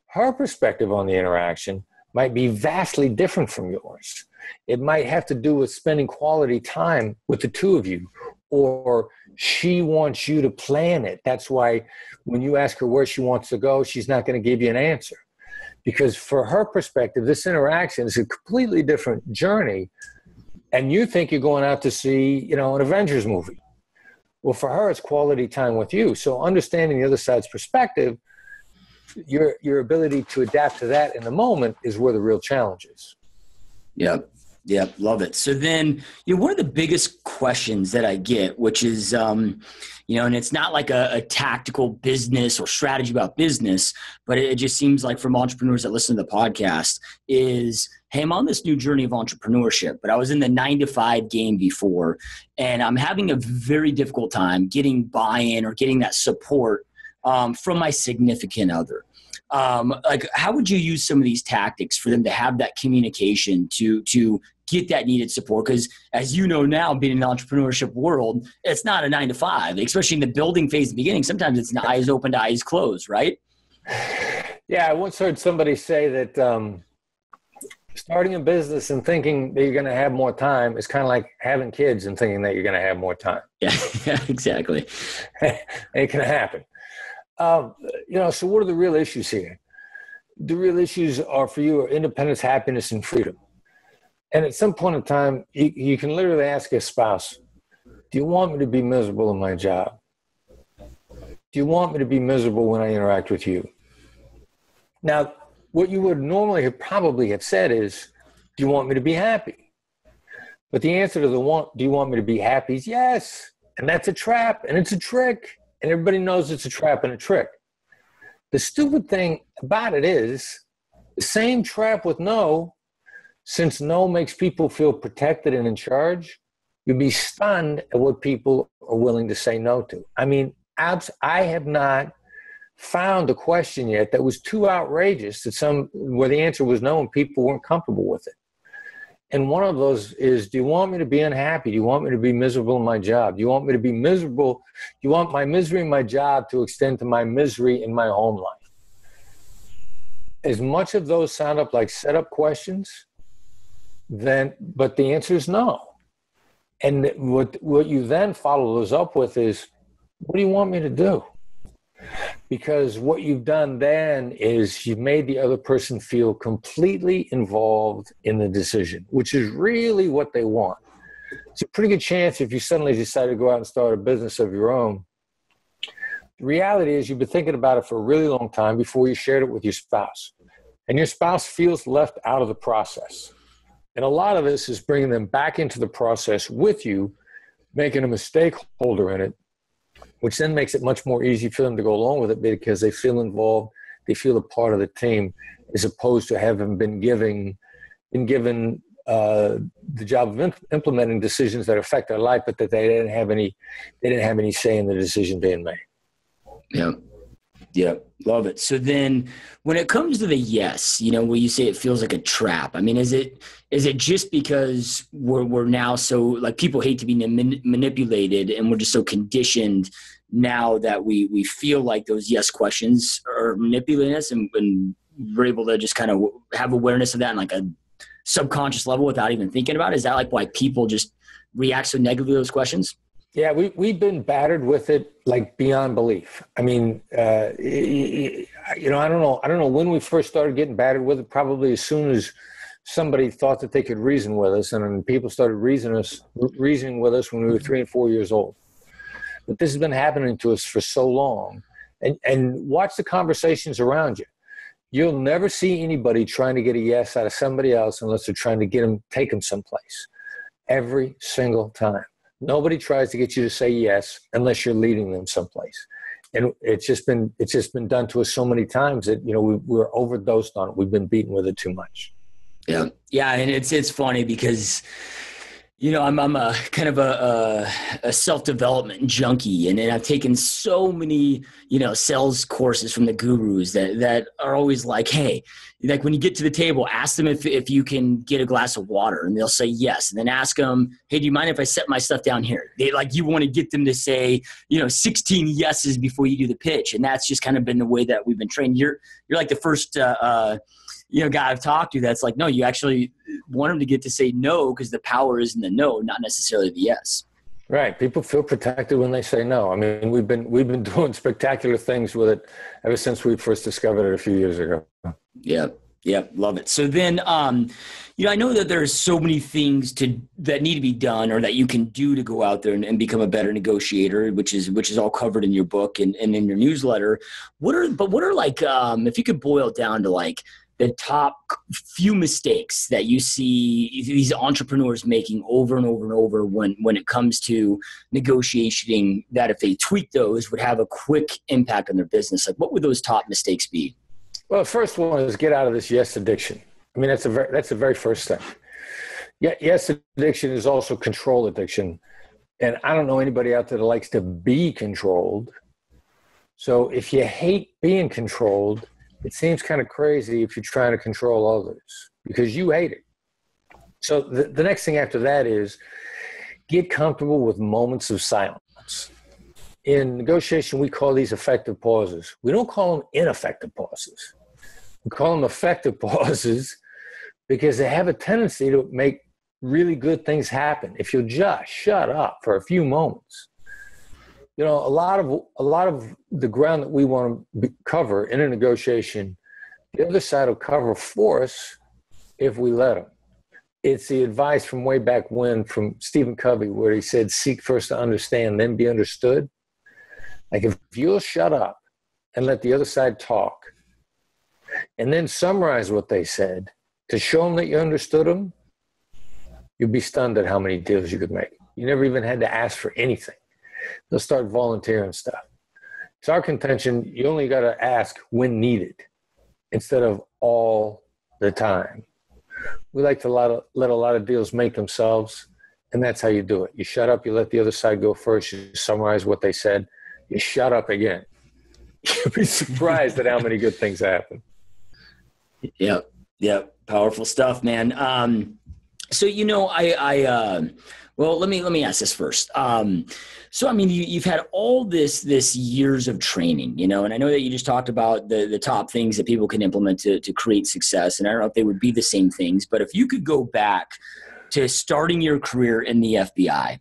Her perspective on the interaction might be vastly different from yours. It might have to do with spending quality time with the two of you, or she wants you to plan it. That's why when you ask her where she wants to go, she's not going to give you an answer. Because for her perspective, this interaction is a completely different journey, and you think you're going out to see, an Avengers movie. Well, for her, it's quality time with you. So understanding the other side's perspective, your ability to adapt to that in the moment is where the real challenge is. Yep. Love it. So then, one of the biggest questions that I get, which is, and it's not like a tactical business or strategy about business, but it just seems like from entrepreneurs that listen to the podcast is, hey, I'm on this new journey of entrepreneurship, but I was in the 9-to-5 game before, and I'm having a very difficult time getting buy-in or getting that support from my significant other. How would you use some of these tactics for them to have that communication to get that needed support? Because as you know now, being in the entrepreneurship world, it's not a 9-to-5, especially in the building phase at the beginning. Sometimes it's eyes open to eyes closed, right? Yeah, I once heard somebody say that starting a business and thinking that you're going to have more time is kind of like having kids and thinking that you're going to have more time. Yeah, exactly. It can happen. So what are the real issues here? The real issues are for you are independence, happiness, and freedom. And at some point in time, you can literally ask your spouse, do you want me to be miserable in my job? Do you want me to be miserable when I interact with you? Now, what you would normally probably have said is, do you want me to be happy? But the answer to do you want me to be happy is yes. And that's a trap, and it's a trick. And everybody knows it's a trap and a trick. The stupid thing about it is the same trap with no, since no makes people feel protected and in charge, you'd be stunned at what people are willing to say no to. I mean, I have not found a question yet that was too outrageous where the answer was no and people weren't comfortable with it. And one of those is, do you want me to be unhappy? Do you want me to be miserable in my job? Do you want me to be miserable? Do you want my misery in my job to extend to my misery in my home life? As much of those sound up like setup questions, but the answer is no. And what you then follow those up with is, what do you want me to do? Because what you've done then is you've made the other person feel completely involved in the decision, which is really what they want. It's a pretty good chance if you suddenly decide to go out and start a business of your own. The reality is you've been thinking about it for a really long time before you shared it with your spouse. And your spouse feels left out of the process. And a lot of this is bringing them back into the process with you, making them a stakeholder in it, which then makes it much more easy for them to go along with it because they feel involved, they feel a part of the team, as opposed to having been given the job of implementing decisions that affect their life, but that they didn't have any say in the decision being made. Yeah, love it. So then when it comes to the yes, where you say it feels like a trap, I mean, is it just because we're now so, like, people hate to be manipulated, and we're just so conditioned now that we feel like those yes questions are manipulating us, and we're able to just kind of have awareness of that on like a subconscious level without even thinking about it? Is that like why people just react so negatively to those questions? Yeah, we've been battered with it like beyond belief. I mean, I don't know when we first started getting battered with it. Probably as soon as somebody thought that they could reason with us, and then people started reasoning with us when we were 3 and 4 years old. But this has been happening to us for so long. And watch the conversations around you. You'll never see anybody trying to get a yes out of somebody else unless they're trying to take them someplace. Every single time. Nobody tries to get you to say yes unless you're leading them someplace. And it's just been done to us so many times that, we're overdosed on it. We've been beaten with it too much. Yeah. Yeah. And it's funny because, I'm a kind of a self-development junkie, and I've taken so many, sales courses from the gurus that are always like, hey, like when you get to the table, ask them if you can get a glass of water, and they'll say yes. And then ask them, hey, do you mind if I set my stuff down here? You want to get them to say, 16 yeses before you do the pitch. And that's just kind of been the way that we've been trained. You're like the first, guy I've talked to that's like, no, you actually want them to get to say no, because the power is in the no, not necessarily the yes. Right. People feel protected when they say no. I mean, we've been doing spectacular things with it ever since we first discovered it a few years ago. Yeah. Yeah. Love it. So then, I know that there's so many things that need to be done, or that you can do to go out there and become a better negotiator, which is all covered in your book and in your newsletter. What are like, if you could boil it down to like the top few mistakes that you see these entrepreneurs making over and over and over when it comes to negotiating, that if they tweak those would have a quick impact on their business? Like, what would those top mistakes be? Well, the first one is get out of this yes addiction. I mean, that's the very first thing. Yeah, yes addiction is also control addiction. And I don't know anybody out there that likes to be controlled. So if you hate being controlled, it seems kind of crazy if you're trying to control others because you hate it. So the next thing after that is get comfortable with moments of silence. In negotiation, we call these effective pauses. We don't call them ineffective pauses. We call them effective pauses because they have a tendency to make really good things happen if you'll just shut up for a few moments. A lot of the ground that we want to cover in a negotiation, the other side will cover for us if we let them. It's the advice from way back when from Stephen Covey, where he said, seek first to understand, then be understood. Like, if you'll shut up and let the other side talk and then summarize what they said to show them that you understood them, you'd be stunned at how many deals you could make. You never even had to ask for anything. They'll start volunteering stuff. It's our contention, you only got to ask when needed instead of all the time. We like to let a lot of deals make themselves, and that's how you do it. You shut up, you let the other side go first, you summarize what they said, you shut up again. You'll be surprised at how many good things happen. Yep. Powerful stuff, man. So, well, let me ask this first. So, I mean, you've had all this years of training, and I know that you just talked about the top things that people can implement to create success. And I don't know if they would be the same things, but if you could go back to starting your career in the FBI,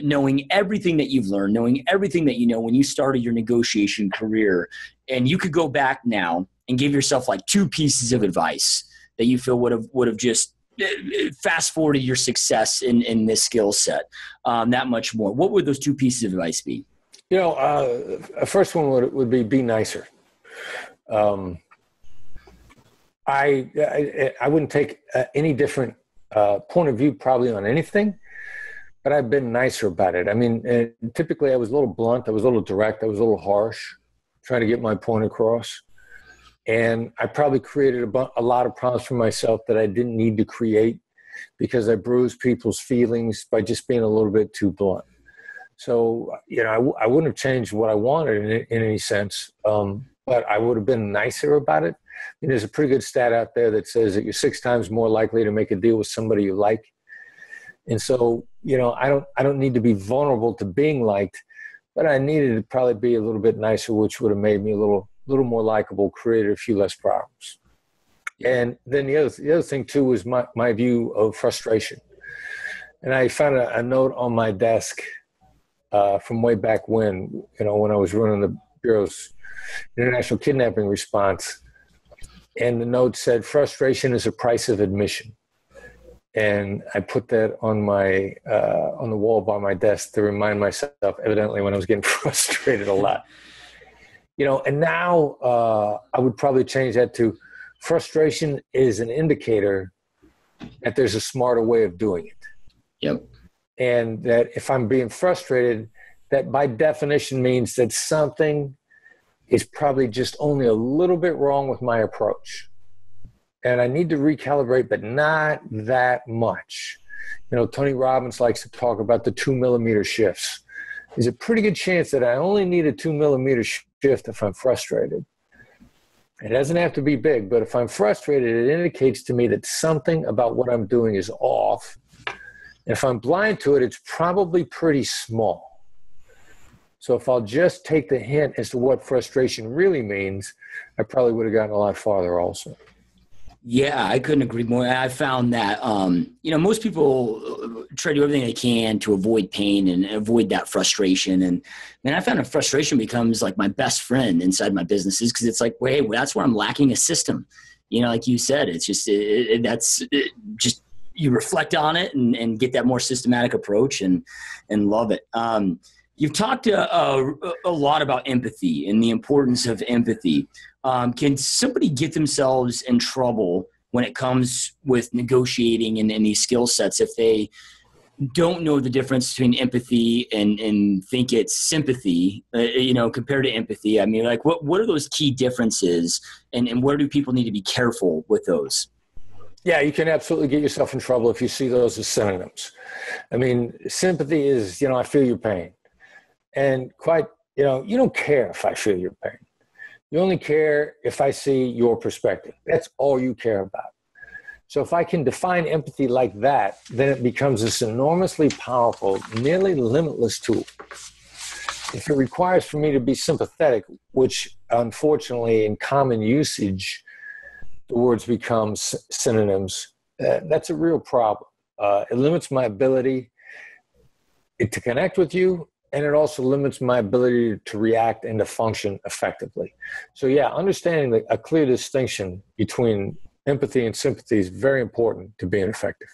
knowing everything that you've learned, knowing everything that you know when you started your negotiation career, and you could go back now and give yourself like 2 pieces of advice that you feel would have just fast forwarded your success in this skill set that much more, what would those 2 pieces of advice be? First one would be nicer. I wouldn't take any different point of view probably on anything, but I've been nicer about it. I mean, typically I was a little blunt, I was a little direct, I was a little harsh, trying to get my point across. And I probably created a lot of problems for myself that I didn't need to create because I bruised people's feelings by just being a little bit too blunt. So, I wouldn't have changed what I wanted in any sense, but I would have been nicer about it. I mean, there's a pretty good stat out there that says that you're 6 times more likely to make a deal with somebody you like. And so, I don't need to be vulnerable to being liked, but I needed to probably be a little bit nicer, which would have made me a little more likable, created a few less problems. And then the other thing too was my view of frustration. And I found a note on my desk from way back when I was running the Bureau's international kidnapping response. And the note said, "Frustration is a price of admission." And I put that on the wall by my desk to remind myself, evidently, when I was getting frustrated a lot. And now I would probably change that to frustration is an indicator that there's a smarter way of doing it. Yep. And that if I'm being frustrated, that by definition means that something is probably just only a little bit wrong with my approach. And I need to recalibrate, but not that much. Tony Robbins likes to talk about the 2 millimeter shifts. There's a pretty good chance that I only need a 2 millimeter shift if I'm frustrated. It doesn't have to be big, but if I'm frustrated, it indicates to me that something about what I'm doing is off. And if I'm blind to it, it's probably pretty small. So if I'll just take the hint as to what frustration really means, I probably would have gotten a lot farther also. Yeah, I couldn't agree more. I found that, most people try to do everything they can to avoid pain and avoid that frustration. And I found that frustration becomes like my best friend inside my businesses because it's like, wait, that's where I'm lacking a system. Like you said, it's just, just you reflect on it and get that more systematic approach and love it. You've talked a lot about empathy and the importance of empathy. Can somebody get themselves in trouble when it comes with negotiating and these skill sets if they don't know the difference between empathy and think it's sympathy, compared to empathy? I mean, like what are those key differences and where do people need to be careful with those? Yeah, you can absolutely get yourself in trouble if you see those as synonyms. I mean, sympathy is, I feel your pain. And you don't care if I feel your pain. You only care if I see your perspective. That's all you care about. So if I can define empathy like that, then it becomes this enormously powerful, nearly limitless tool. If it requires for me to be sympathetic, which unfortunately in common usage, the words become synonyms, that's a real problem. It limits my ability to connect with you, and it also limits my ability to react and to function effectively. So yeah, understanding a clear distinction between empathy and sympathy is very important to being effective.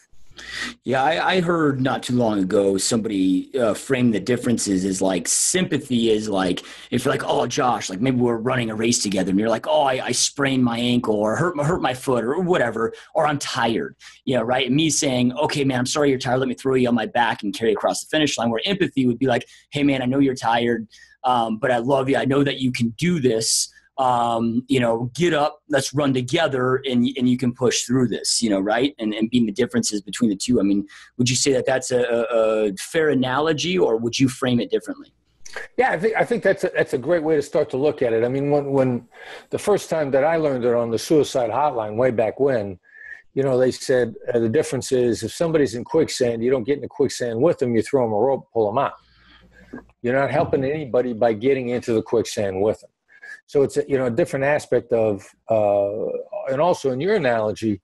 Yeah, I heard not too long ago somebody frame the differences as like sympathy is like if you're like, oh, Josh, like maybe we're running a race together and you're like, oh, I sprained my ankle or hurt my foot or whatever, or I'm tired, right? And me saying, okay, man, I'm sorry you're tired. Let me throw you on my back and carry you across the finish line. Where empathy would be like, hey, man, I know you're tired, but I love you. I know that you can do this. Get up, let's run together and you can push through this, right? And being the differences between the two. I mean, would you say that that's a fair analogy or would you frame it differently? Yeah, I think that's a great way to start to look at it. I mean, when the first time that I learned it on the suicide hotline way back when, they said the difference is if somebody's in quicksand, you don't get in the quicksand with them, you throw them a rope, pull them out. You're not helping anybody by getting into the quicksand with them. So it's a different aspect of, and also in your analogy,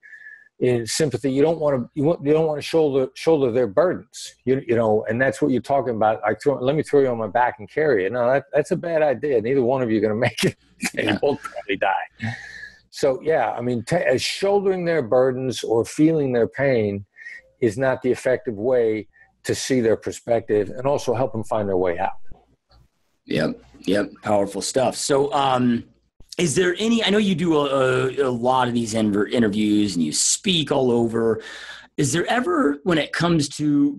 in sympathy, you don't want to shoulder their burdens, and that's what you're talking about. Let me throw you on my back and carry you. No, that's a bad idea. Neither one of you are going to make it. You both probably die. So yeah, I mean, shouldering their burdens or feeling their pain is not the effective way to see their perspective and also help them find their way out. Yep. Powerful stuff. So, is there any, I know you do a lot of these interviews and you speak all over. Is there ever, when it comes to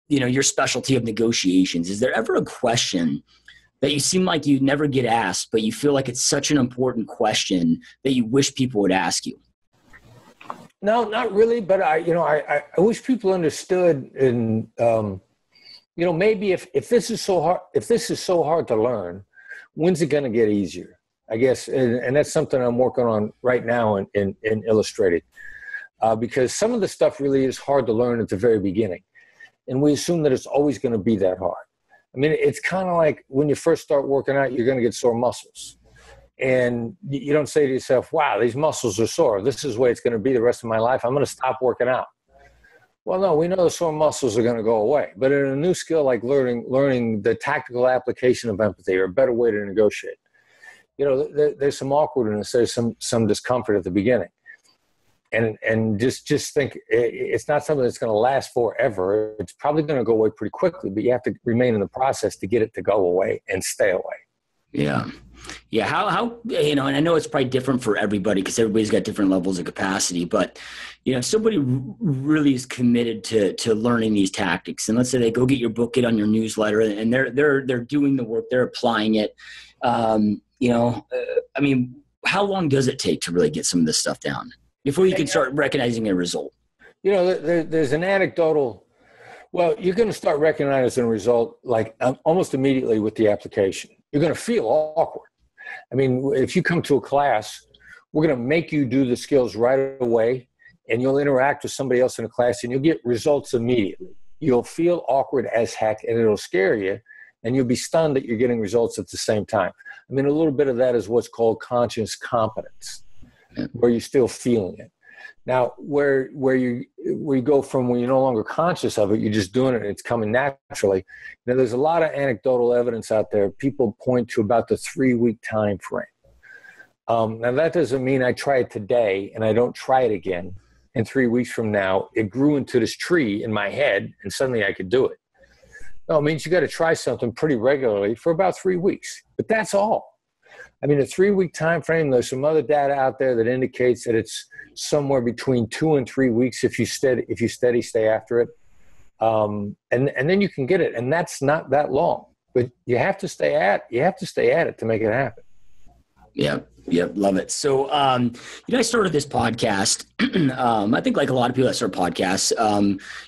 your specialty of negotiations, is there ever a question that you seem like you never get asked, but you feel like it's such an important question that you wish people would ask you? No, not really. But I wish people understood, and maybe if this is so hard to learn, when's it going to get easier? I guess, and that's something I'm working on right now in Illustrated, because some of the stuff really is hard to learn at the very beginning, and we assume that it's always going to be that hard. I mean, it's kind of like when you first start working out, you're going to get sore muscles. And you don't say to yourself, wow, these muscles are sore. This is the way it's going to be the rest of my life. I'm going to stop working out. Well, no, we know the sore muscles are going to go away. But in a new skill like learning the tactical application of empathy, or a better way to negotiate, there's some awkwardness, there's some discomfort at the beginning. And just think it's not something that's going to last forever. It's probably going to go away pretty quickly, but you have to remain in the process to get it to go away and stay away. Yeah. How and I know it's probably different for everybody because everybody's got different levels of capacity, but if somebody really is committed to learning these tactics, and let's say they go get your book, get on your newsletter, and they're doing the work, they're applying it. How long does it take to really get some of this stuff down before you can start recognizing a result? There's an anecdotal. Well, you're going to start recognizing a result like almost immediately with the application. You're going to feel awkward. I mean, if you come to a class, we're going to make you do the skills right away, and you'll interact with somebody else in the class, and you'll get results immediately. You'll feel awkward as heck, and it'll scare you, and you'll be stunned that you're getting results at the same time. I mean, a little bit of that is what's called conscious competence, where you're still feeling it. Now, where you go from when you're no longer conscious of it, you're just doing it and it's coming naturally. There's a lot of anecdotal evidence out there. People point to about the 3-week time frame. Now, that doesn't mean I try it today and I don't try it again. And 3 weeks from now, it grew into this tree in my head and suddenly I could do it. No, it means you got to try something pretty regularly for about 3 weeks. But that's all. I mean, a 3-week time frame, there's some other data out there that indicates that it's somewhere between 2 and 3 weeks if you stay after it. And then you can get it. And that's not that long. But you have to stay at it to make it happen. Yep. Love it. So, I started this podcast. I think like a lot of people that start podcasts,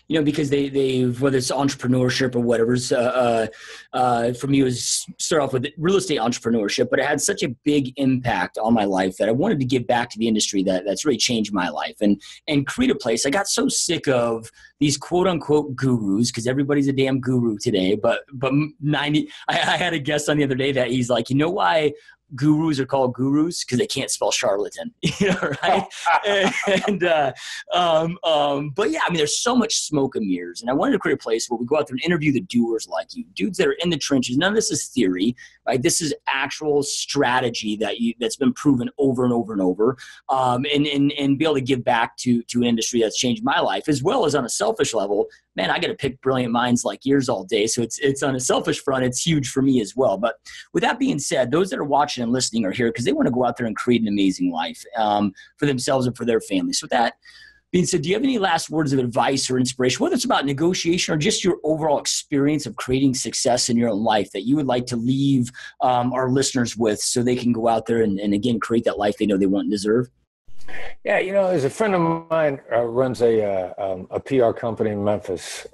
because they whether it's entrepreneurship or whatever. For me, it was start off with real estate entrepreneurship, but it had such a big impact on my life that I wanted to give back to the industry that's really changed my life and create a place. I got so sick of these quote unquote gurus, because everybody's a damn guru today. But 90, I had a guest on the other day that he's like, you know why gurus are called gurus? Because they can't spell charlatan, right? But yeah, I mean, there's so much smoke and mirrors, and I wanted to create a place where we go out there and interview the doers like you, dudes that are in the trenches. None of this is theory, right? This is actual strategy that's been proven over and over and over, and be able to give back to an industry that's changed my life, as well as on a selfish level. Man, I got to pick brilliant minds like yours all day. So it's on a selfish front, it's huge for me as well. But with that being said, those that are watching and listening are here because they want to go out there and create an amazing life for themselves and for their families. So with that being said, do you have any last words of advice or inspiration, whether it's about negotiation or just your overall experience of creating success in your own life, that you would like to leave our listeners with so they can go out there and again, create that life they know they want and deserve? Yeah, there's a friend of mine runs a PR company in Memphis.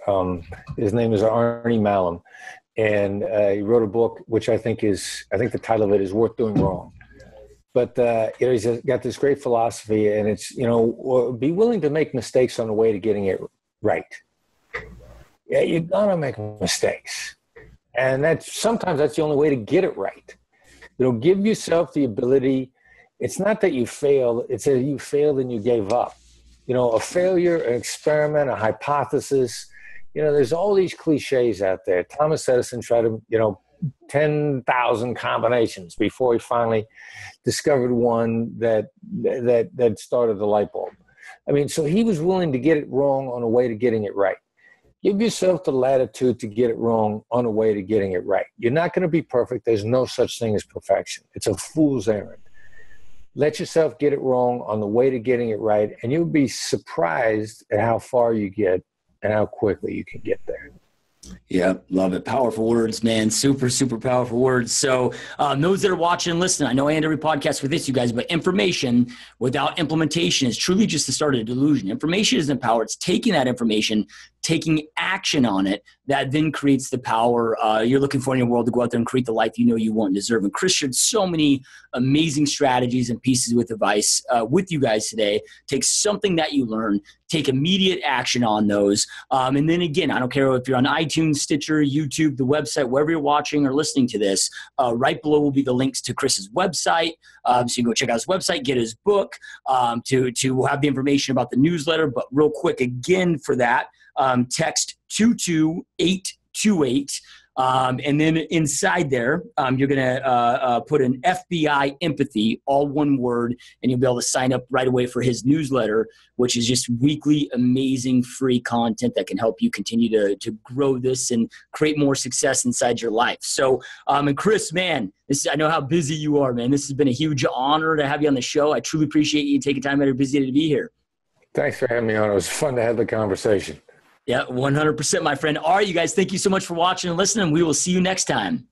His name is Arnie Malum, and he wrote a book which I think the title of it is Worth Doing Wrong. But he's got this great philosophy, and it's, be willing to make mistakes on the way to getting it right. Yeah, you're gonna make mistakes, and sometimes that's the only way to get it right. Give yourself the ability. It's not that you failed; it's that you failed and you gave up. A failure, an experiment, a hypothesis. There's all these cliches out there. Thomas Edison tried to, 10,000 combinations before he finally discovered one that started the light bulb. So he was willing to get it wrong on the way to getting it right. Give yourself the latitude to get it wrong on the way to getting it right. You're not going to be perfect. There's no such thing as perfection. It's a fool's errand. Let yourself get it wrong on the way to getting it right, and you'll be surprised at how far you get and how quickly you can get there. Yeah, love it. Powerful words, man. Super, super powerful words. So those that are watching and listening, I know I end every podcast with this, you guys, but information without implementation is truly just the start of a delusion. Information isn't power. It's taking that information, taking action on it, that then creates the power you're looking for in your world to go out there and create the life you want and deserve. And Chris shared so many amazing strategies and pieces with advice with you guys today. Take something that you learn, take immediate action on those. And then again, I don't care if you're on iTunes, Stitcher, YouTube, the website, wherever you're watching or listening to this, right below will be the links to Chris's website. So you can go check out his website, get his book, to have the information about the newsletter. But real quick, again, for that, text 22828. And then inside there, you're going to put an FBI empathy, all one word, and you'll be able to sign up right away for his newsletter, which is just weekly, amazing, free content that can help you continue to grow this and create more success inside your life. So, and Chris, man, I know how busy you are, man. This has been a huge honor to have you on the show. I truly appreciate you taking time out of your busy day to be here. Thanks for having me on. It was fun to have the conversation. Yeah, 100%, my friend. All right, you guys, thank you so much for watching and listening. We will see you next time.